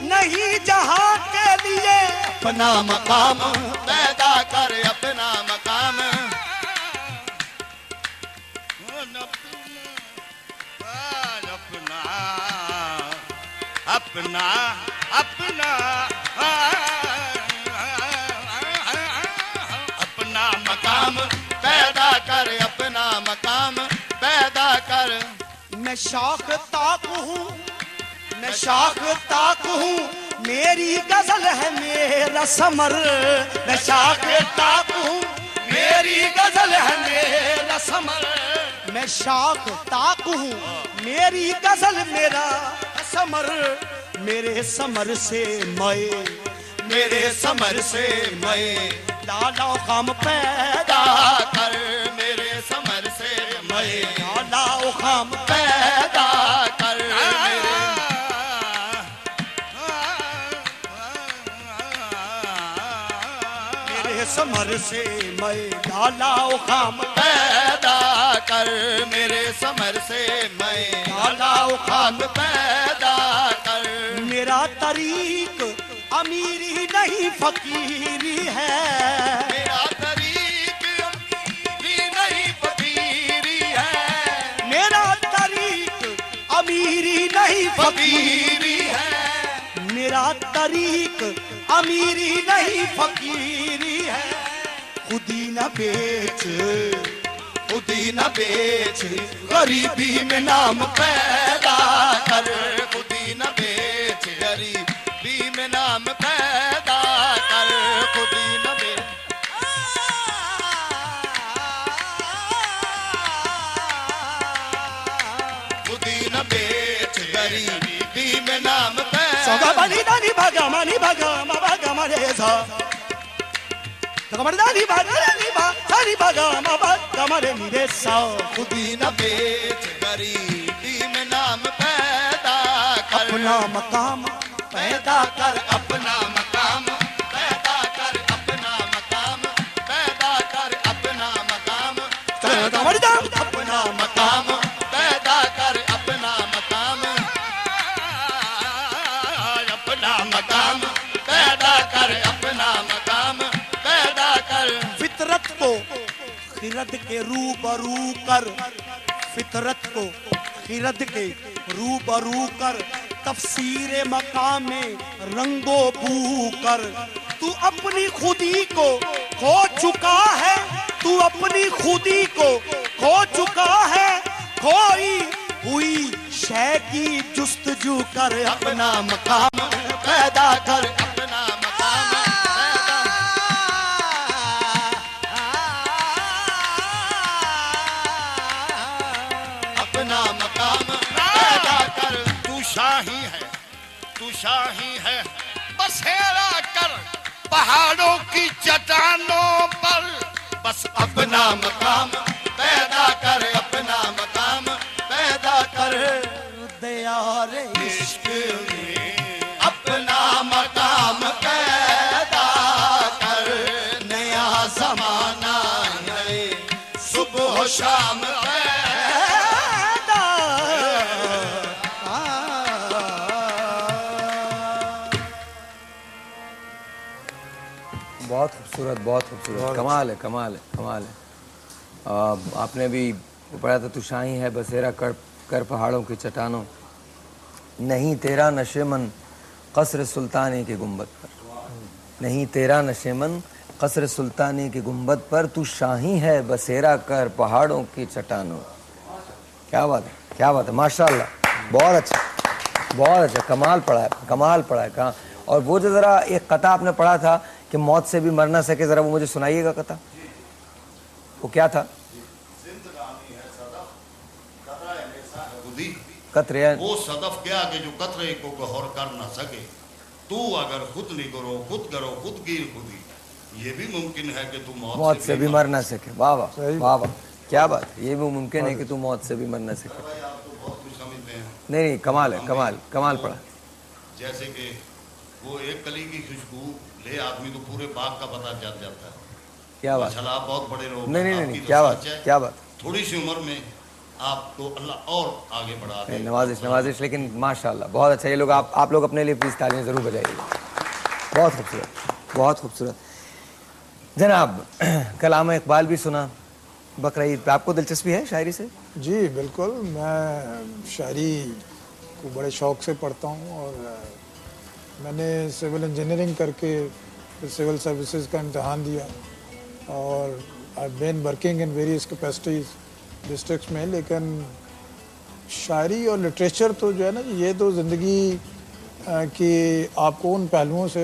नहीं जहां के लिए। अपना मकाम पैदा कर। अपना मकाम अपना अपना अपना मकाम पैदा कर अपना मकाम पैदा कर। मैं शाख ताक हूँ, मैं शाख ताक हूँ, मेरी गजल है मेरा समर। मैं शाख ताक हूँ, मेरी गजल है मेरा समर। मैं शाख ताक हूँ, मेरी गजल मेरा समर। मेरे समर से मैं, मेरे समर से मैं लाला खाम पैदा कर। मेरे समर से मैं लाला खाम पैदा कर। मेरे समर से मैं लाला खाम पैदा कर। मेरे समर से मैं लाला खाम पैदा कर। मेरा तरीक अमीरी नहीं फकीरी है। मेरा तरीक अमीरी नहीं फकीरी है। मेरा तरीक अमीरी नहीं फकीरी है। मेरा तरीक अमीरी नहीं फकीरी है। खुदी न बेच, खुदी न बेच, गरीबी में नाम पैदा कर। खुदी न बेच, गरीबी में नाम पैदा कर। खुदी न बेच, खुदी न बेच, गरीबी में नाम पैदा। सगा बनी दानी भागा मानी भागा मा भागा मारे सा। सगा बनी दानी भागा दानी भा दानी भागा मा भागा मारे नीरे सा। खुदी न बेच, गरीबी में नाम पैदा कर। अपना मकाम पैदा कर, अपना मकाम पैदा कर। अपना मकाम पैदा कर। अपना मकाम पैदा कर। अपना मकाम पैदा कर। अपना मकाम, अपना मकाम पैदा कर। अपना मकाम पैदा कर। फितरत को खिरद के रूबरू कर। फितरत को खिरद के रूबरू कर। तफसीरे मकामे रंगो बू कर। तू अपनी खुदी को खो चुका है। तू अपनी खुदी को खो चुका है। खोई हुई शय की जुस्तजू कर। अपना मकाम पैदा कर। अपना मकाम अपना मकाम पैदा कर। तू शाही है, तू शाही है, बसेरा कर पहाड़ों की चट्टानों पर। बस अपना मकाम पैदा कर। अपना मकाम पैदा कर। दयार इश्क में अपना मकाम पैदा कर। नया जमाना है, सुबह शाम बहुत खूबसूरत, बहुत खूबसूरत। कमाल है, कमाल है, कमाल है। आपने भी पढ़ा था, तू शाही है बसेरा कर कर पहाड़ों की चट्टानों। नहीं तेरा नशेमन कसर सुल्तानी के गुंबद पर। नहीं तेरा नशेमन कसर सुल्तानी के गुंबद पर। तू शाही है बसेरा कर पहाड़ों की चट्टानों। क्या बात है, क्या बात है, माशाल्लाह, बहुत अच्छा, बहुत अच्छा। कमाल पढ़ा है, कमाल पढ़ा है। कहाँ और वो जो ज़रा एक कथा आपने पढ़ा था कि मौत से भी मर ना सके, ज़रा वो मुझे सुनाइएगा कथा। वो क्या था? कतरे, वो सदफ क्या कि जो कतरे को गौर कर ना सके। तू अगर खुद नहीं करो, खुद करो, खुद गिर खुदी। ये भी मुमकिन है कि तू मौत से भी मर ना सके। वाह वाह, वाह वाह, क्या बात है। ये भी मुमकिन है कि तू मौत से भी मर ना सके। नहीं नहीं, कमाल है, कमाल, कमाल पड़ा। जैसे कि वो एक कली की खुशबू ले आदमी तो पूरे बाग का पता चल जाता है। क्या बात, आप बहुत बड़े लोग। नहीं नहीं नहीं, क्या बात, क्या बात। थोड़ी सी उम्र में आपको अल्लाह और आगे बढ़ा दे। नवाजिश, नवाजिश, लेकिन माशाल्लाह बहुत अच्छा। ये लोग आप लोग अपने लिए प्लीज तालियां जरूर बजाइएगा। बहुत खूबसूरत, बहुत खूबसूरत। जनाब, कलाम इकबाल भी सुना बकरा ईद पे। आपको दिलचस्पी है शायरी से? जी बिल्कुल, मैं शायरी को बड़े शौक़ से पढ़ता हूँ और मैंने सिविल इंजीनियरिंग करके फिर सिविल सर्विसेज का इम्तहान दिया और I been working in various capacities districts में, लेकिन शायरी और लिटरेचर तो जो है ना, ये तो ज़िंदगी कि आपको उन पहलुओं से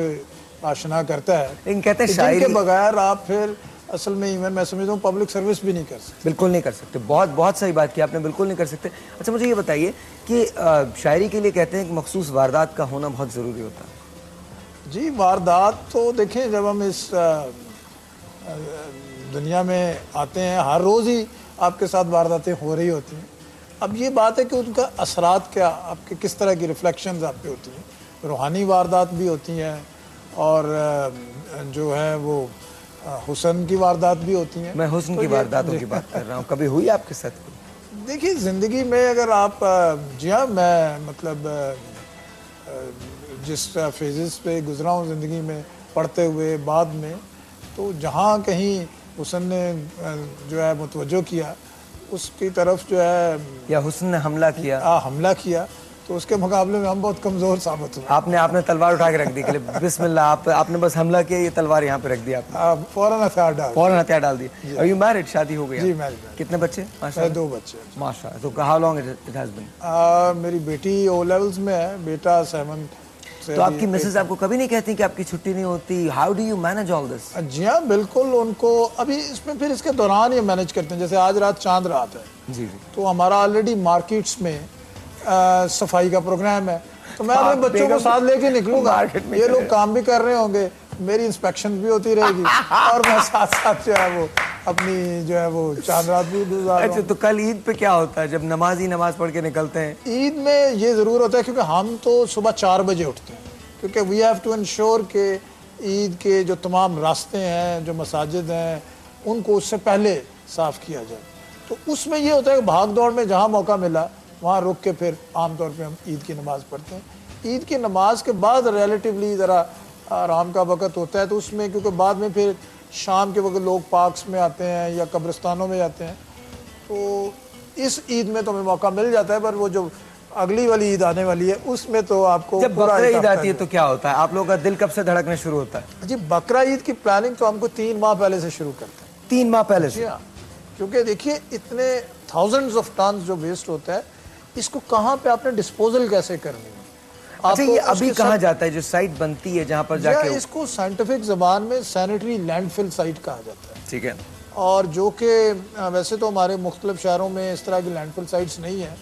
आशना करता है, लेकिन कहते हैं जिनके शायरी बगैर आप फिर असल में इवन मैं समझता हूँ पब्लिक सर्विस भी नहीं कर सकते। बिल्कुल नहीं कर सकते, बहुत बहुत सही बात की आपने, बिल्कुल नहीं कर सकते। अच्छा मुझे ये बताइए कि शायरी के लिए कहते हैं कि मखसूस वारदात का होना बहुत ज़रूरी होता है। जी वारदात तो देखें, जब हम इस दुनिया में आते हैं हर रोज़ ही आपके साथ वारदातें हो रही होती हैं। अब ये बात है कि उनका असरात क्या, आपके किस तरह की रिफ्लेक्शंस आप पे होती हैं। रूहानी वारदात भी होती हैं और जो है वो हुस्न की वारदात भी होती हैं। मैं हुस्न की वारदातों की बात कर रहा हूँ, कभी हुई आपके साथ? देखिए ज़िंदगी में अगर आप जी हाँ, मैं मतलब जिस फेजेस पे गुजरा हूँ ज़िंदगी में पढ़ते हुए बाद में, तो जहाँ कहीं हुस्न ने जो है मुतवज्जो किया उसकी तरफ जो है, या हुस्न ने हमला किया, हमला किया, तो उसके मुकाबले में हम बहुत कमज़ोर साबित हुए। आपने तलवार उठा के रख दी कि बिस्मिल्लाह, आपने बस हमला किया, ये तलवार यहाँ पे रख दी आपने, फौरन हथियार डाल दी। Are you married? शादी हो गई? जी मैरिड। कितने बच्चे? माशाल्लाह 2 बच्चे। माशाल्लाह। तो how long it has been? मेरी बेटी O levels में है, बेटा 7th। तो आपकी मिसेस आपको कभी नहीं कहती कि आपकी छुट्टी नहीं होती? How do you manage all this? जी हाँ बिल्कुल, उनको अभी इसमें फिर इसके दौरान ये मैनेज करते हैं। जैसे आज रात चांद रात है जी, तो हमारा ऑलरेडी मार्केट्स में सफाई का प्रोग्राम है, तो मैं अपने बच्चों को साथ लेके निकलूंगा, ये लोग काम भी कर रहे होंगे, मेरी इंस्पेक्शन भी होती रहेगी और मैं साथ साथ जो है वो अपनी जो है वो चांद रात भी गुजार। अच्छा, तो कल ईद पे क्या होता है जब नमाजी नमाज पढ़ के निकलते हैं? ईद में ये ज़रूर होता है क्योंकि हम तो सुबह 4 बजे उठते हैं, क्योंकि वी हैव टू इंश्योर के ईद के जो तमाम रास्ते हैं, जो मसाजिद हैं, उनको उससे पहले साफ़ किया जाए। तो उसमें ये होता है कि भाग दौड़ में जहाँ मौका मिला वहाँ रुक के फिर आमतौर पे हम ईद की नमाज़ पढ़ते हैं। ईद की नमाज के बाद रिलेटिवली ज़रा आराम का वक़्त होता है, तो उसमें क्योंकि बाद में फिर शाम के वक्त लोग पार्क्स में आते हैं या कब्रिस्तानों में जाते हैं, तो इस ईद में तो हमें मौका मिल जाता है। पर वो जो अगली वाली ईद आने वाली है उसमें तो आपको जब बकरा ईद आती है तो क्या होता है? आप लोगों का दिल कब से धड़कना शुरू होता है? जी बकरा ईद की प्लानिंग तो हमको 3 माह पहले से शुरू करते हैं। 3 माह पहले से? हाँ, क्योंकि देखिए इतने थाउजेंड्स ऑफ टन जो वेस्ट होता है, इसको कहाँ पे आपने डिस्पोजल कैसे करनी है? अच्छा, ये अभी कहाँ जाता है जो साइट बनती है जहाँ पर जाके? इसको साइंटिफिक जबान में सैनिटरी लैंडफिल साइट कहा जाता है। ठीक है। और जो कि वैसे तो हमारे मुख्तलिफ शहरों में इस तरह की लैंडफिल साइट्स नहीं है,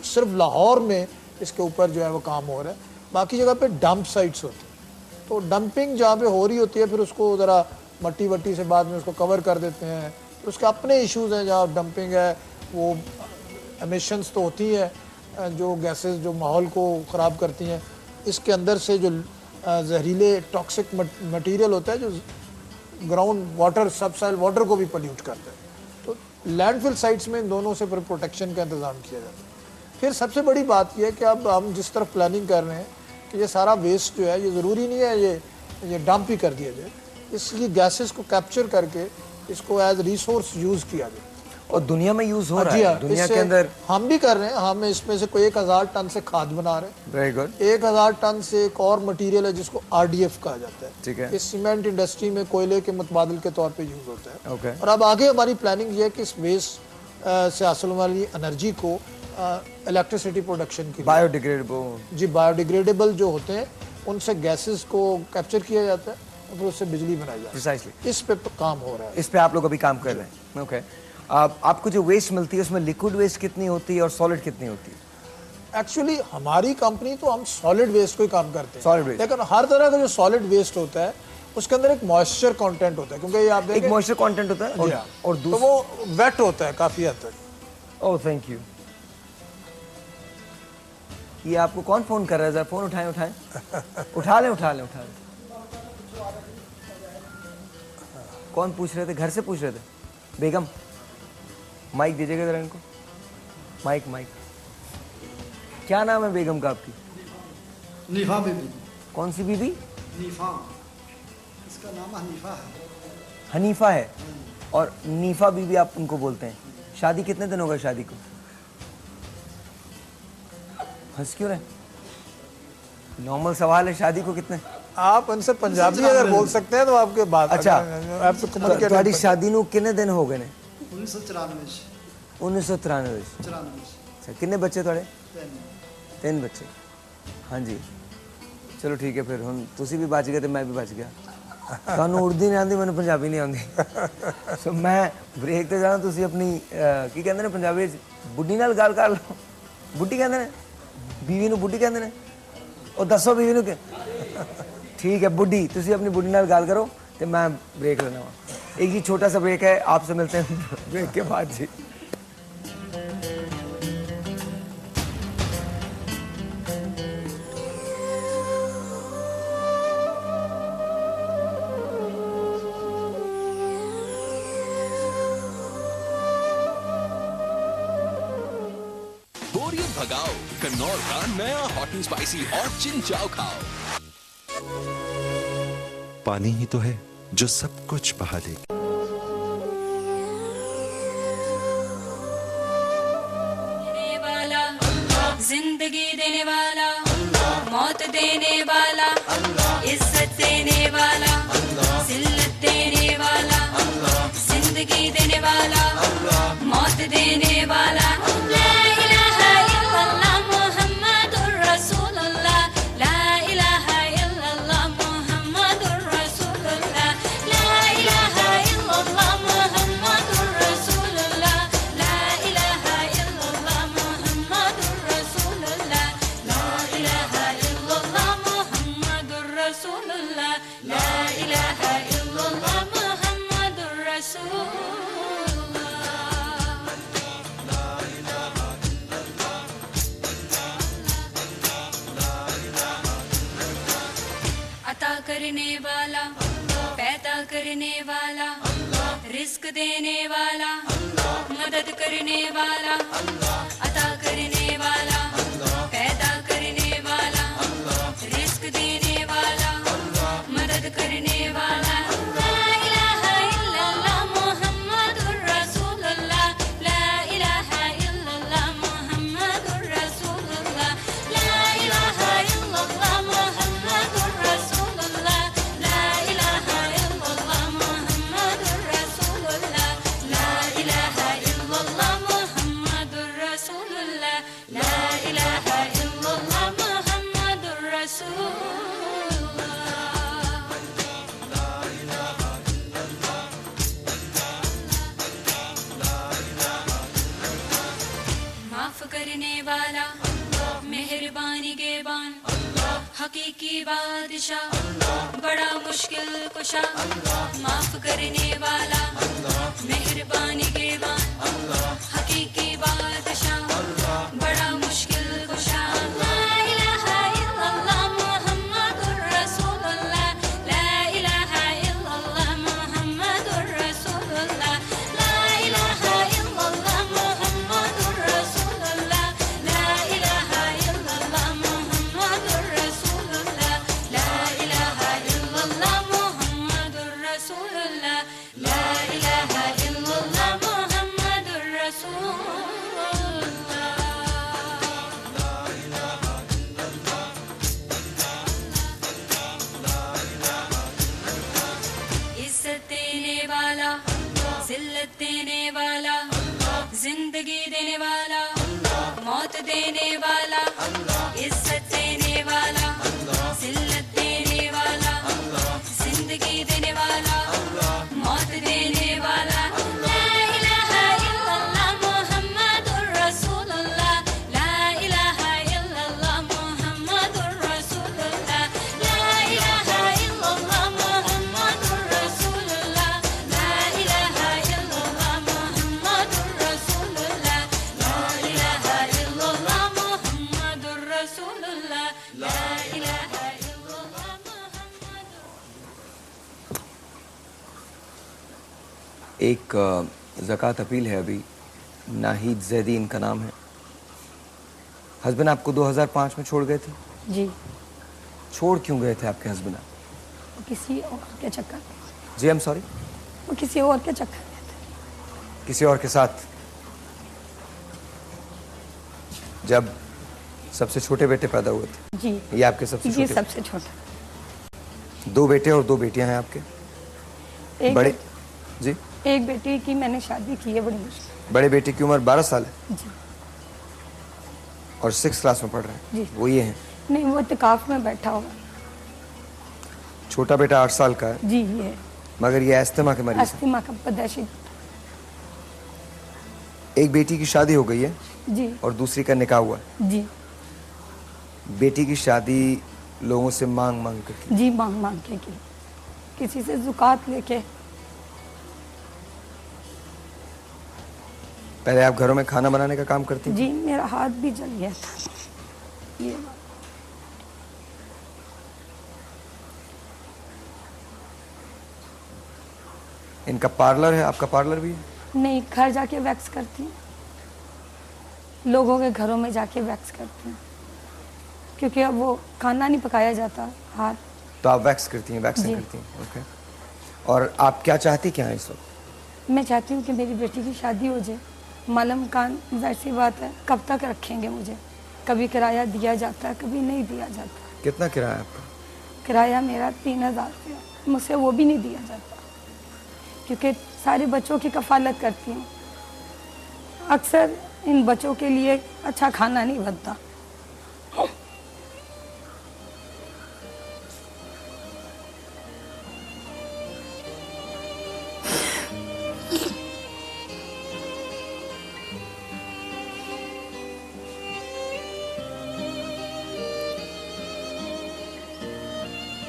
सिर्फ लाहौर में इसके ऊपर जो है वो काम हो रहा है। बाकी जगह पे डंप साइट्स होती हैं, तो डंपिंग जहाँ पे हो रही होती है फिर उसको ज़रा मट्टी वट्टी से बाद में उसको कवर कर देते हैं। तो उसके अपने इश्यूज़ हैं, जहाँ डंपिंग है वो एमिशंस तो होती है, जो गैसेस जो माहौल को ख़राब करती हैं। इसके अंदर से जो जहरीले टॉक्सिक मटेरियल होता है जो ग्राउंड वाटर, सब सॉइल वाटर को भी पोल्यूट करता है। तो लैंडफिल साइट्स में इन दोनों से प्रोटेक्शन का इंतज़ाम किया जाता है। फिर सबसे बड़ी बात यह है कि अब हम जिस तरफ प्लानिंग कर रहे हैं कि ये सारा वेस्ट जो है ये ज़रूरी नहीं है ये डंप ही कर दिया जाए, इसकी गैसेस को कैप्चर करके इसको एज रिसोर्स यूज़ किया जाए। और दुनिया में यूज हो रहा है, दुनिया के अंदर हम भी कर रहे हैं। हम इसमें से कोई 1000 टन से खाद बना रहे हैं। Very good. 1000 टन से एक और मटेरियल है जिसको RDF कहा जाता है। ठीक है। इस सीमेंट इंडस्ट्री में कोयले के मुतबादिल के तौर पे यूज होता है। ओके। और अब आगे हमारी प्लानिंग ये है कि इस वेस्ट से हासिल होने वाली एनर्जी को इलेक्ट्रिसिटी प्रोडक्शन की बायोडिग्रेडेबल, जी बायोडिग्रेडेबल जो होते हैं उनसे गैसेस को कैप्चर किया जाता है और फिर उससे बिजली बनाई जाती है। प्रिसाइसली इस पे काम हो रहा है। इस पे आप लोग अभी काम कर रहे हैं। ओके। आपको जो वेस्ट मिलती है उसमें लिक्विड वेस्ट कितनी होती है और सॉलिड कितनी होती है? एक्चुअली हमारी कंपनी तो हम सॉलिड वेस्ट को ही काम करते हैं। Solid waste. लेकिन हर तरह का जो सॉलिड वेस्ट होता है उसके अंदर एक मॉइस्चर कंटेंट होता है, क्योंकि ये आप देखें एक मॉइस्चर कंटेंट होता है और तो वो वेट होता है काफी हद तक। Oh thank you. ये आपको कौन फोन कर रहा है? जरा फोन उठाएं उठा लें। कौन पूछ रहे थे? घर से पूछ रहे थे? बेगम माइक दीजिएगा जरा इनको। माइक। क्या नाम है बेगम का आपकी? नीफा बीबी। कौन सी बीबी? नीफा। इसका नाम हनीफा है। हनीफा है। और नीफा बीबी आप उनको बोलते हैं। शादी कितने दिन हो गए शादी को? हंस क्यों रहे? नॉर्मल सवाल है, शादी को कितने? आप उनसे पंजाबी अगर बोल सकते हैं तो आपके बात अच्छा आप तो communicate ਤੁਹਾਡੀ ਸ਼ਾਦੀ ਨੂੰ ਕਿੰਨੇ ਦਿਨ ਹੋ ਗਏ ਨੇ 1994 1993 ਅੱਛਾ ਕਿੰਨੇ ਬੱਚੇ ਤੁਹਾਡੇ 3 ਬੱਚੇ ਹਾਂਜੀ ਚਲੋ ਠੀਕ ਹੈ ਫਿਰ ਹੁਣ ਤੁਸੀਂ ਵੀ ਬਚ ਗਏ ਤੇ ਮੈਂ ਵੀ ਬਚ ਗਿਆ ਤੁਹਾਨੂੰ ਉਰਦੂ ਨਹੀਂ ਆਉਂਦੀ ਮੈਨੂੰ ਪੰਜਾਬੀ ਨਹੀਂ ਆਉਂਦੀ ਸੋ ਮੈਂ ਬ੍ਰੇਕ ਤੇ ਜਾਣਾ ਤੁਸੀਂ ਆਪਣੀ ਕੀ ਕਹਿੰਦੇ ਨੇ ਪੰਜਾਬੀ ਵਿੱਚ ਬੁੱਢੀ ਨਾਲ ਗੱਲ ਕਰ ਲਓ ਬੁੱਢੀ ਕਹਿੰਦੇ ਨੇ ਬੀਵੀ ਨੂੰ ਬੁੱਢੀ ਕਹਿੰਦੇ ਨੇ ਉਹ ਦੱਸੋ ਬੀਵੀ ਨੂੰ ਕਿ ठीक है बुढ़ी तुसी अपनी बुढ़ी नाल गाल करो तो मैं ब्रेक लेना वा एक जी छोटा सा ब्रेक है आपसे मिलते हैं ब्रेक के बाद जी बोरियत भगाओ कन्नौर का नया हॉट एंड स्पाइसी हॉट चिंचाओ खाओ। पानी ही तो है जो सब कुछ बहा दे। जिंदगी देने वाला मौत देने वाला इज्जत देने वाला जिल्लत देने वाला जिंदगी देने वाला मौत देने वाला ला इलाहा इल्लल्लाह मुहम्मदुर रसूलुल्लाह ला इलाहा इल्लल्लाह मुहम्मदुर रसूलुल्लाह ला इलाहा इल्लल्लाह मुहम्मदुर रसूलुल्लाह ला इलाहा इल्लल्लाह मुहम्मदुर रसूलुल्लाह ला इलाहा इल्लल्लाह मुहम्मदुर रसूलुल्लाह ला इलाहा इल्लल्लाह मुहम्मदुर रसूलुल्लाह अता करने वाला पैदा करने वाला रिस्क देने वाला मदद करने वाला अता करने वाला पैदा करने वाला रिस्क देने वाला मदद करने वाला ला इलाहा इल्लल्लाह मुहम्मदुर रसूलुल्लाह ला इलाहा इल्लल्लाह मुहम्मदुर रसूलुल्लाह ला इलाहा इल्लल्लाह मुहम्मदुर रसूलुल्लाह ला इलाहा इल्लल्लाह मुहम्मदुर रसूलुल्लाह ला इलाहा इल्लल्लाह मुहम्मदुर रसूलुल्लाह ला इलाहा इल्लल्लाह मुहम्मदुर रसूलुल्लाह माफ करने वाला मेहरबानी के बान हकीकी बादशाह बड़ा मुश्किल कुशा माफ करने वाला मेहरबानी के बान हकीकी बादशाह बड़ा मुश्किल कुशा ला इलाहा इल्लल्लाह मुहम्मदुर रसूलुल्लाह ला इलाहा इल्लल्लाह मुहम्मदुर रसूलुल्लाह ला इलाहा इल्लल्लाह मुहम्मदुर रसूलुल्लाह ला इलाहा इल्लल्लाह मुहम्मदुर रसूलुल्लाह ला इलाहा इल्लल्लाह मुहम्मदुर रसूलुल्लाह ला इलाहा इल्लल्लाह मुहम्मदुर रसूलुल्लाह इज्जत देने वाला जिल्लत देने वाला जिंदगी देने वाला मौत देने वाला इज्जत देने वाला जिल्लत देने वाला जिंदगी देने वाला मौत देने वाला ला इलाहा इल्लल्लाह मुहम्मदुर रसूलुल्लाह ला इलाहा इल्लल्लाह मुहम्मदुर रसूलुल्लाह ला इलाहा इल्लल्लाह मुहम्मदुर रसूलुल्लाह ला इलाहा इल्लल्लाह मुहम्मदुर रसूलुल्लाह ला इलाहा इल्लल्लाह मुहम्मदुर रसूलुल्लाह ला इलाहा इल्लल्लाह एक ज़कात अपील है अभी नाहिद जैदी इनका नाम है हस्बैंड आपको 2005 में छोड़ गए थे जी छोड़ क्यों गए थे आपके हस्बैंड वो किसी और के चक्कर में जी आई एम सॉरी वो किसी और के चक्कर में किसी और के साथ जब सबसे छोटे बेटे पैदा हुए थे जी ये आपके सबसे ये छोटे सबसे छोटा 2 बेटे और 2 बेटियां हैं आपके? एक बड़े जी? एक बेटी की मैंने शादी की है बड़ी मुश्किल। बड़े बेटे की उम्र 12 साल है जी। और 6 क्लास में पढ़ रहे हैं। जी। वो ये हैं। नहीं, वो इत्तेकाफ में बैठा हुआ। छोटा बेटा 8 साल का है। जी, ये है। मगर ये अस्थमा के मरीज है। अस्थमा का पैदाइशी। एक बेटी की शादी हो गई है जी। और दूसरी का निकाह हुआ है। जी। बेटी की शादी लोगों से मांग मांग कर जी, मांग मांग के की, किसी से ज़ुकात लेके। पहले आप घरों में खाना बनाने का काम करती? जी, मेरा हाथ भी जल गया था। ये इनका पार्लर है, आपका पार्लर भी है? नहीं, घर जाके वैक्स करती हूँ। लोगों के घरों में जाके वैक्स करती हूँ, क्योंकि अब वो खाना नहीं पकाया जाता हाथ। तो आप वैक्स करती हैं, वैक्सिंग जी। करती हैं, ओके। और आप क्या चाहती क्या हैं इस वक्त? मैं चाहती हूँ कि मेरी बेटी की शादी हो जाए। मालूम कान, जाहिर सी बात है, कब तक रखेंगे मुझे? कभी किराया दिया जाता है, कभी नहीं दिया जाता। कितना किराया आपका? किराया मेरा 3000 रुपया, मुझसे वो भी नहीं दिया जाता, क्योंकि सारे बच्चों की कफालत करती हूँ। अक्सर इन बच्चों के लिए अच्छा खाना नहीं बनता।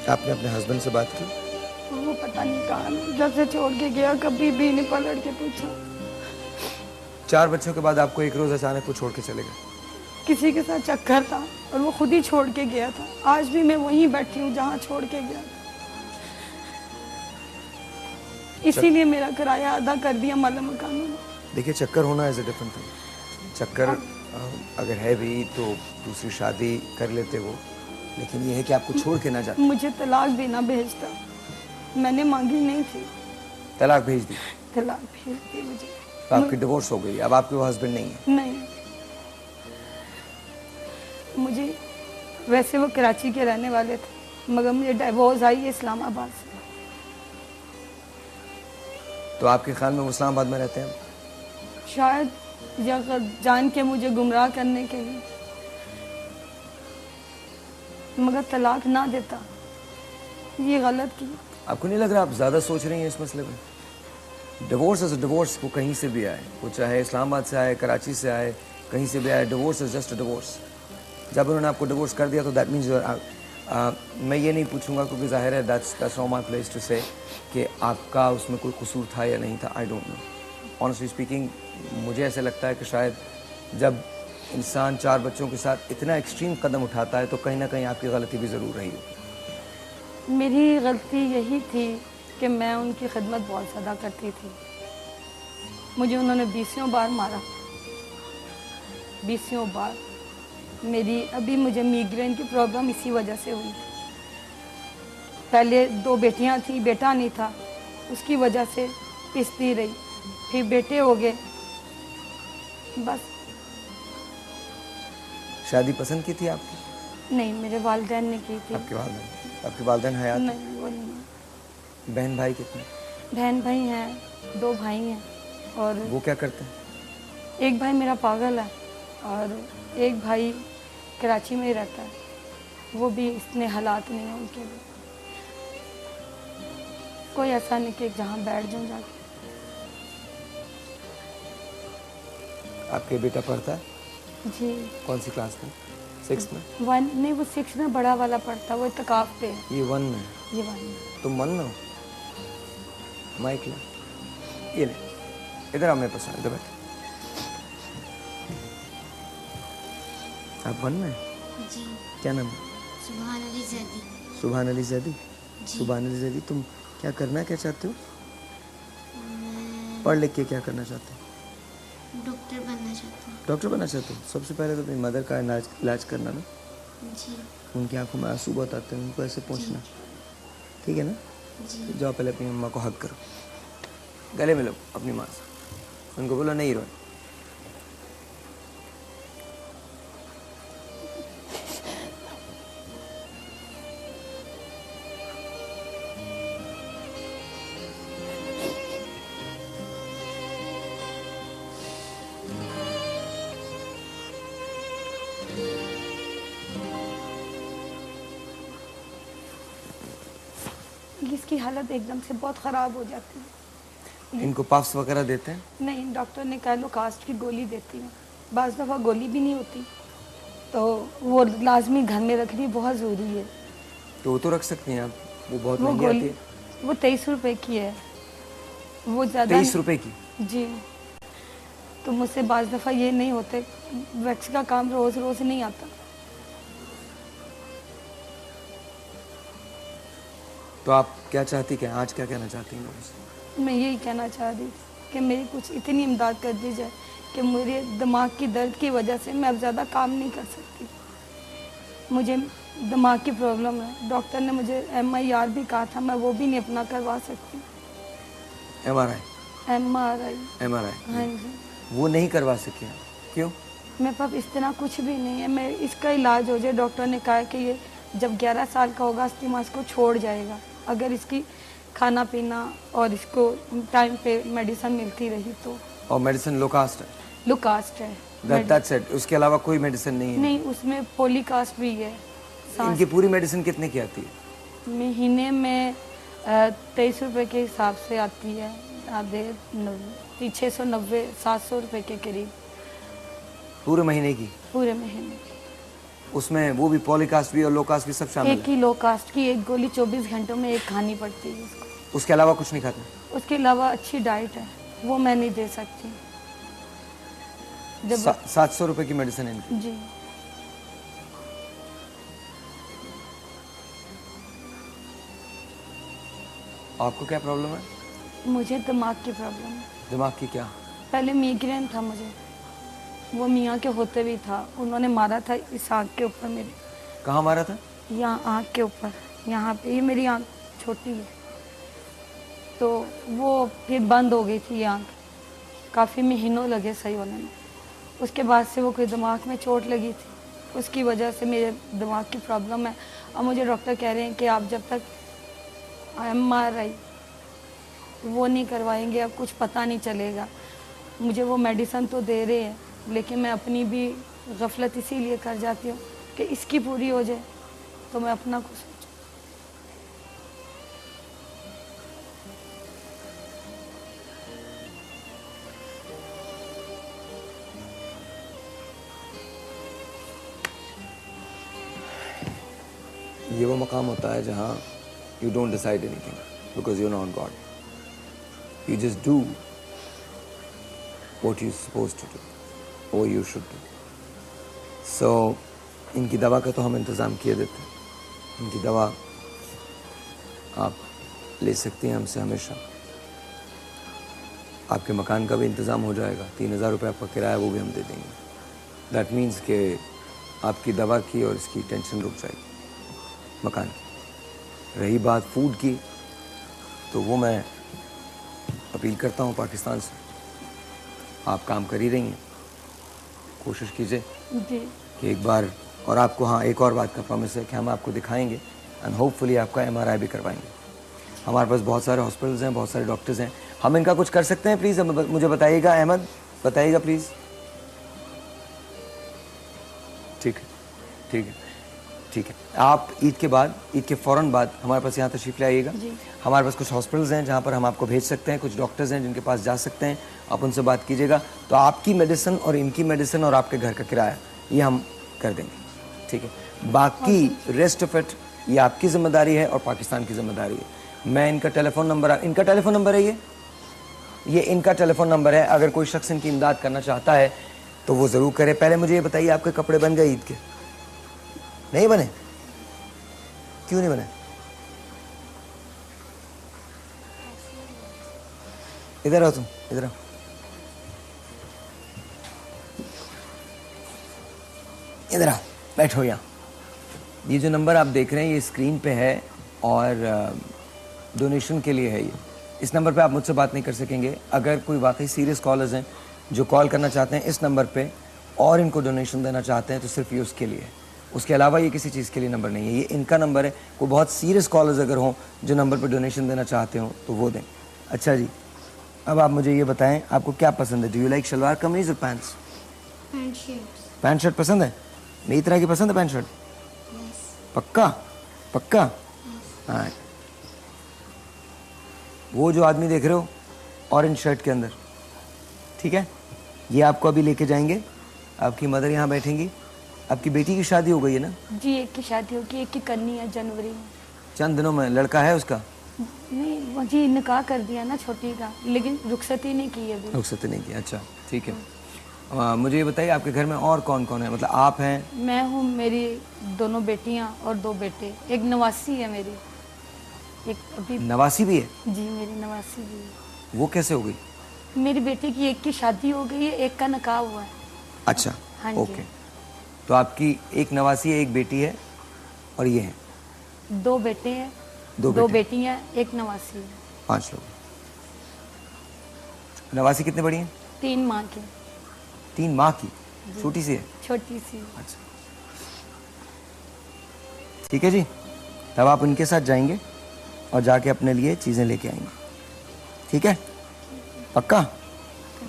आपने अपने हस्बैंड से बात की? वो पता नहीं कहाँ, जब से छोड़ के गया कभी भी नहीं पलट के पूछा। 4 बच्चों के बाद आपको एक रोज अचानक वो छोड़ के चले गए? किसी के साथ चक्कर था और वो खुद ही छोड़ के गया था। आज भी मैं वहीं बैठी हूँ जहाँ छोड़ के गया था, इसीलिए मेरा किराया अदा कर दिया मालूम मकान में। देखिए, चक्कर होना इज अ डिफरेंट थिंग। चक्कर अगर है भी तो दूसरी शादी कर लेते वो, लेकिन ये है कि आपको छोड़ के ना जाते। मुझे तलाक देना भेजता, मैंने मांगी नहीं थी। तलाक भेज दी? तलाक भेज दी मुझे। तो आपकी डिवोर्स हो गई, अब आपके वो हस्बैंड नहीं है? नहीं, मुझे वैसे वो कराची के रहने वाले थे, मगर मुझे डिवोर्स आई है इस्लामाबाद से। तो आपके ख्याल में वो इस्लामाबाद में रहते हैं? शायद या जान के मुझे गुमराह करने के लिए, मगर तलाक ना देता, ये गलत किया। आपको नहीं लग रहा आप ज़्यादा सोच रही हैं इस मसले में? डिवोर्स इज अ डिवोर्स, वो कहीं से भी आए, वो चाहे इस्लामाबाद से आए, कराची से आए, कहीं से भी आए, divorce is just a divorce. जब उन्होंने आपको डिवोर्स कर दिया तो दैट मीन्स मैं ये नहीं पूछूंगा, क्योंकि जाहिर है that's not my place to say कि आपका उसमें कोई कसूर था या नहीं था। I don't know, honestly speaking मुझे ऐसे लगता है कि शायद जब इंसान 4 बच्चों के साथ इतना एक्सट्रीम कदम उठाता है तो कहीं ना कहीं आपकी गलती भी ज़रूर रही होगी। मेरी गलती यही थी कि मैं उनकी खिदमत बहुत ज़्यादा करती थी। मुझे उन्होंने 20 बार मारा, 20 बार। मेरी अभी मुझे माइग्रेन की प्रॉब्लम इसी वजह से हुई थी। पहले 2 बेटियां थी, बेटा नहीं था, उसकी वजह से पिसती रही, फिर बेटे हो गए, बस। शादी पसंद की थी आपकी? नहीं, मेरे वालिदैन ने की थी। आपके वालिदैन हयात? नहीं, वो नहीं। बहन भाई कितने? बहन भाई हैं, 2 भाई हैं। और वो क्या करते हैं? एक भाई मेरा पागल है और एक भाई कराची में ही रहता है, वो भी इतने हालात नहीं हैं उनके भी। कोई ऐसा नहीं कि जहाँ बैठ जाऊँ जाके। आपके बेटा पढ़ता है? जी। कौन सी क्लास में? 6th में? 1 नहीं, वो 6 में बड़ा वाला पढ़ता, वो इत्तेकाफ पे है। ये 1 में? ये 1 में। तुम 1 में हो? माइक ले, ये ले, इधर आओ मेरे पास, इधर बैठ। आप 1 में? जी। क्या नाम है? सुभान अली जैदी। सुभान अली जैदी? सुभान अली जैदी, तुम क्या करना क्या चाहते हो? पढ़ लिख के क्या करना चाहते हो? डॉक्टर बनना चाहती हूँ। डॉक्टर बनना चाहते हो? सबसे पहले तो अपनी मदर का इलाज करना ना। जी। उनकी आंखों में आंसू बहुत आते हैं, उनको ऐसे पहुँचना, ठीक है ना? जी। जाओ पहले अपनी मम्मा को हग करो, गले मिलो अपनी माँ से, उनको बोलो नहीं रोए। इसकी हालत एकदम से बहुत ख़राब हो जाती है। इनको पफ्स वगैरह देते हैं? नहीं, डॉक्टर ने कहा लो कास्ट की गोली देती है, बाज़ दफ़ा गोली भी नहीं होती, तो वो लाजमी घर में रखनी बहुत ज़रूरी है। तो वो तो रख सकती हैं आप, वो बहुत वो महंगी आती गोली है। वो 23 रुपए की है, वो ज़्यादा 23 रुपए की? जी। तो मुझसे बाज़ दफ़ा ये नहीं होते, वैक्स का काम रोज़ रोज़ नहीं आता। तो आप क्या चाहती, क्या आज क्या कहना चाहती हैं मुझसे? मैं यही कहना चाह रही थी कि मेरी कुछ इतनी इमदाद कर दी जाए कि मेरे दिमाग की दर्द की वजह से मैं अब ज़्यादा काम नहीं कर सकती। मुझे दिमाग की प्रॉब्लम है, डॉक्टर ने मुझे MIR भी कहा था, मैं वो भी नहीं अपना करवा सकती। MRI? MRI। हाँ जी। वो नहीं करवा सके? क्यों? मेरे पास इस तरह कुछ भी नहीं है, मैं इसका इलाज हो जाए। डॉक्टर ने कहा कि ये जब 11 साल का होगा इसकी माँ इसको छोड़ जाएगा, अगर इसकी खाना पीना और इसको टाइम पे मेडिसिन मिलती रही तो। और मेडिसिन लो कास्ट है? लो कास्ट है। That's it? उसके अलावा कोई मेडिसिन नहीं है? नहीं, उसमें पोलीकास्ट भी है। इनकी पूरी मेडिसिन कितने की आती है? महीने में 23 रुपए के हिसाब से आती है, आधे 690 700 रुपए के करीब। पूरे महीने की? पूरे महीने की। उसमें वो भी पॉलीकास्ट भी और लो कास्ट भी सब शामिल है? एक ही लो कास्ट की एक गोली 24 घंटों में एक खानी पड़ती है उसको। उसके अलावा कुछ नहीं खाते? उसके अलावा अच्छी डाइट है, वो मैं नहीं दे सकती। जब 700 रुपए की मेडिसिन है इनकी? जी। आपको क्या प्रॉब्लम है? मुझे दिमाग की प्रॉब्लम है। दिमाग की क्या? पहले माइग्रेन था मुझे, वो मियाँ के होते भी था, उन्होंने मारा था इस आँख के ऊपर मेरे। कहाँ मारा था? यहाँ आँख के ऊपर, यहाँ पे। ये मेरी आँख छोटी है, तो वो फिर बंद हो गई थी ये आँख, काफ़ी महीनों लगे सही होने में। उसके बाद से वो कोई दिमाग में चोट लगी थी, उसकी वजह से मेरे दिमाग की प्रॉब्लम है। अब मुझे डॉक्टर कह रहे हैं कि आप जब तक MRI वो नहीं करवाएंगे अब कुछ पता नहीं चलेगा। मुझे वो मेडिसिन तो दे रहे हैं, लेकिन मैं अपनी भी गफलत इसीलिए कर जाती हूँ कि इसकी पूरी हो जाए तो मैं अपना कुछ सोचूं। ये वो मकाम होता है जहाँ you don't decide anything because you're not God. You just do what you're supposed to do or you should do. So इनकी दवा का तो हम इंतज़ाम किए देते हैं। इनकी दवा आप ले सकती हैं हमसे हमेशा। आपके मकान का भी इंतज़ाम हो जाएगा, 3000 रुपये आपका किराया वो भी हम दे देंगे। दैट मीन्स कि आपकी दवा की और इसकी टेंशन रुक जाएगी मकान की। रही बात फूड की, तो वो मैं अपील करता हूँ पाकिस्तान से, आप काम कर ही रही हैं, कोशिश कीजिए कि एक बार, और आपको हाँ एक और बात का प्रॉमिस है कि हम आपको दिखाएंगे एंड होपफुली आपका MRI भी करवाएंगे। हमारे पास बहुत सारे हॉस्पिटल्स हैं, बहुत सारे डॉक्टर्स हैं, हम इनका कुछ कर सकते हैं? प्लीज़ मुझे बताइएगा, अहमद बताइएगा प्लीज़। ठीक है, ठीक है, ठीक है। आप ईद के बाद, ईद के फ़ौरन बाद हमारे पास यहाँ तशरीफ़ ले आइएगा। हमारे पास कुछ हॉस्पिटल्स हैं जहाँ पर हम आपको भेज सकते हैं, कुछ डॉक्टर्स हैं जिनके पास जा सकते हैं, आप उनसे बात कीजिएगा। तो आपकी मेडिसिन और इनकी मेडिसिन और आपके घर का किराया ये हम कर देंगे, ठीक है। बाकी रेस्ट ऑफ इट ये आपकी ज़िम्मेदारी है और पाकिस्तान की ज़िम्मेदारी है। मैं इनका टेलीफोन नंबर, इनका टेलीफोन नंबर है ये इनका टेलीफोन नंबर है। अगर कोई शख्स इनकी इमदाद करना चाहता है तो वो ज़रूर करे। पहले मुझे ये बताइए, आपके कपड़े बन गए ईद के? नहीं बने? क्यों नहीं बने? इधर आओ तुम, इधर आओ। इधर आओ, बैठो यहाँ। ये जो नंबर आप देख रहे हैं ये स्क्रीन पे है और डोनेशन के लिए है ये। इस नंबर पे आप मुझसे बात नहीं कर सकेंगे। अगर कोई वाकई सीरियस कॉलर्स हैं जो कॉल करना चाहते हैं इस नंबर पे और इनको डोनेशन देना चाहते हैं तो सिर्फ ये उसके लिए है, उसके अलावा ये किसी चीज़ के लिए नंबर नहीं है। ये इनका नंबर है। कोई बहुत सीरियस कॉलर्स अगर हों जो नंबर पर डोनेशन देना चाहते हो तो वो दें। अच्छा जी, अब आप मुझे ये बताएं आपको क्या पसंद है? डू यू लाइक शलवार कमीज और पैंट्स? पैंट शर्ट पसंद है? मेरी तरह की पसंद है पैंट शर्ट? पक्का? पक्का? हाँ, वो जो आदमी देख रहे हो ऑरेंज शर्ट के अंदर, ठीक है, ये आपको अभी लेके जाएंगे, आपकी मदर यहाँ बैठेंगी। आपकी बेटी की शादी हो गई है ना? जी, एक की शादी होगी, एक की करनी है जनवरी में। चंद दिनों में लड़का है उसका? नहीं जी, निकाह कर दिया ना छोटी का, लेकिन रुखसत ही नहीं की अभी। रुखसत नहीं की, अच्छा ठीक है। मुझे ये बताइए आपके घर में और कौन कौन है? मतलब आप हैं, मैं हूँ, मेरी 2 बेटियाँ और 2 बेटे, एक नवासी है मेरी, एक अभी। नवासी भी है? जी, मेरी नवासी भी है। वो कैसे हो गई? मेरी बेटी की एक की शादी हो गई है, एक का निकाह हुआ है। अच्छा, हाँ जी। ओके। तो आपकी एक नवासी है, एक बेटी है, और ये है 2 बेटे हैं, 2 बेटियाँ, एक नवासी है। 5 लोग। नवासी कितने बड़ी हैं? 3 माह की। 3 माह की? छोटी सी है? छोटी सी। अच्छा, ठीक है जी। तब आप उनके साथ जाएंगे और जाके अपने लिए चीज़ें लेके आएंगे, ठीक है? पक्का?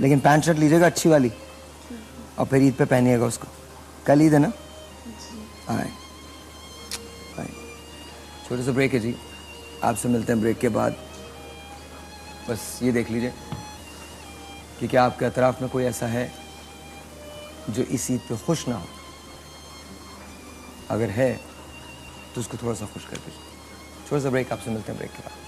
लेकिन पैंट शर्ट लीजिएगा अच्छी वाली, और फिर ईद पे पहनिएगा उसको। कल ईद है ना? आए आए। छोटे से ब्रेक है जी, आपसे मिलते हैं ब्रेक के बाद। बस ये देख लीजिए कि क्या आपके अतराफ में कोई ऐसा है जो इस ईद पे खुश ना हो। अगर है तो उसको थोड़ा सा खुश कर दीजिए। छोटा सा ब्रेक, आपसे मिलते हैं ब्रेक के बाद।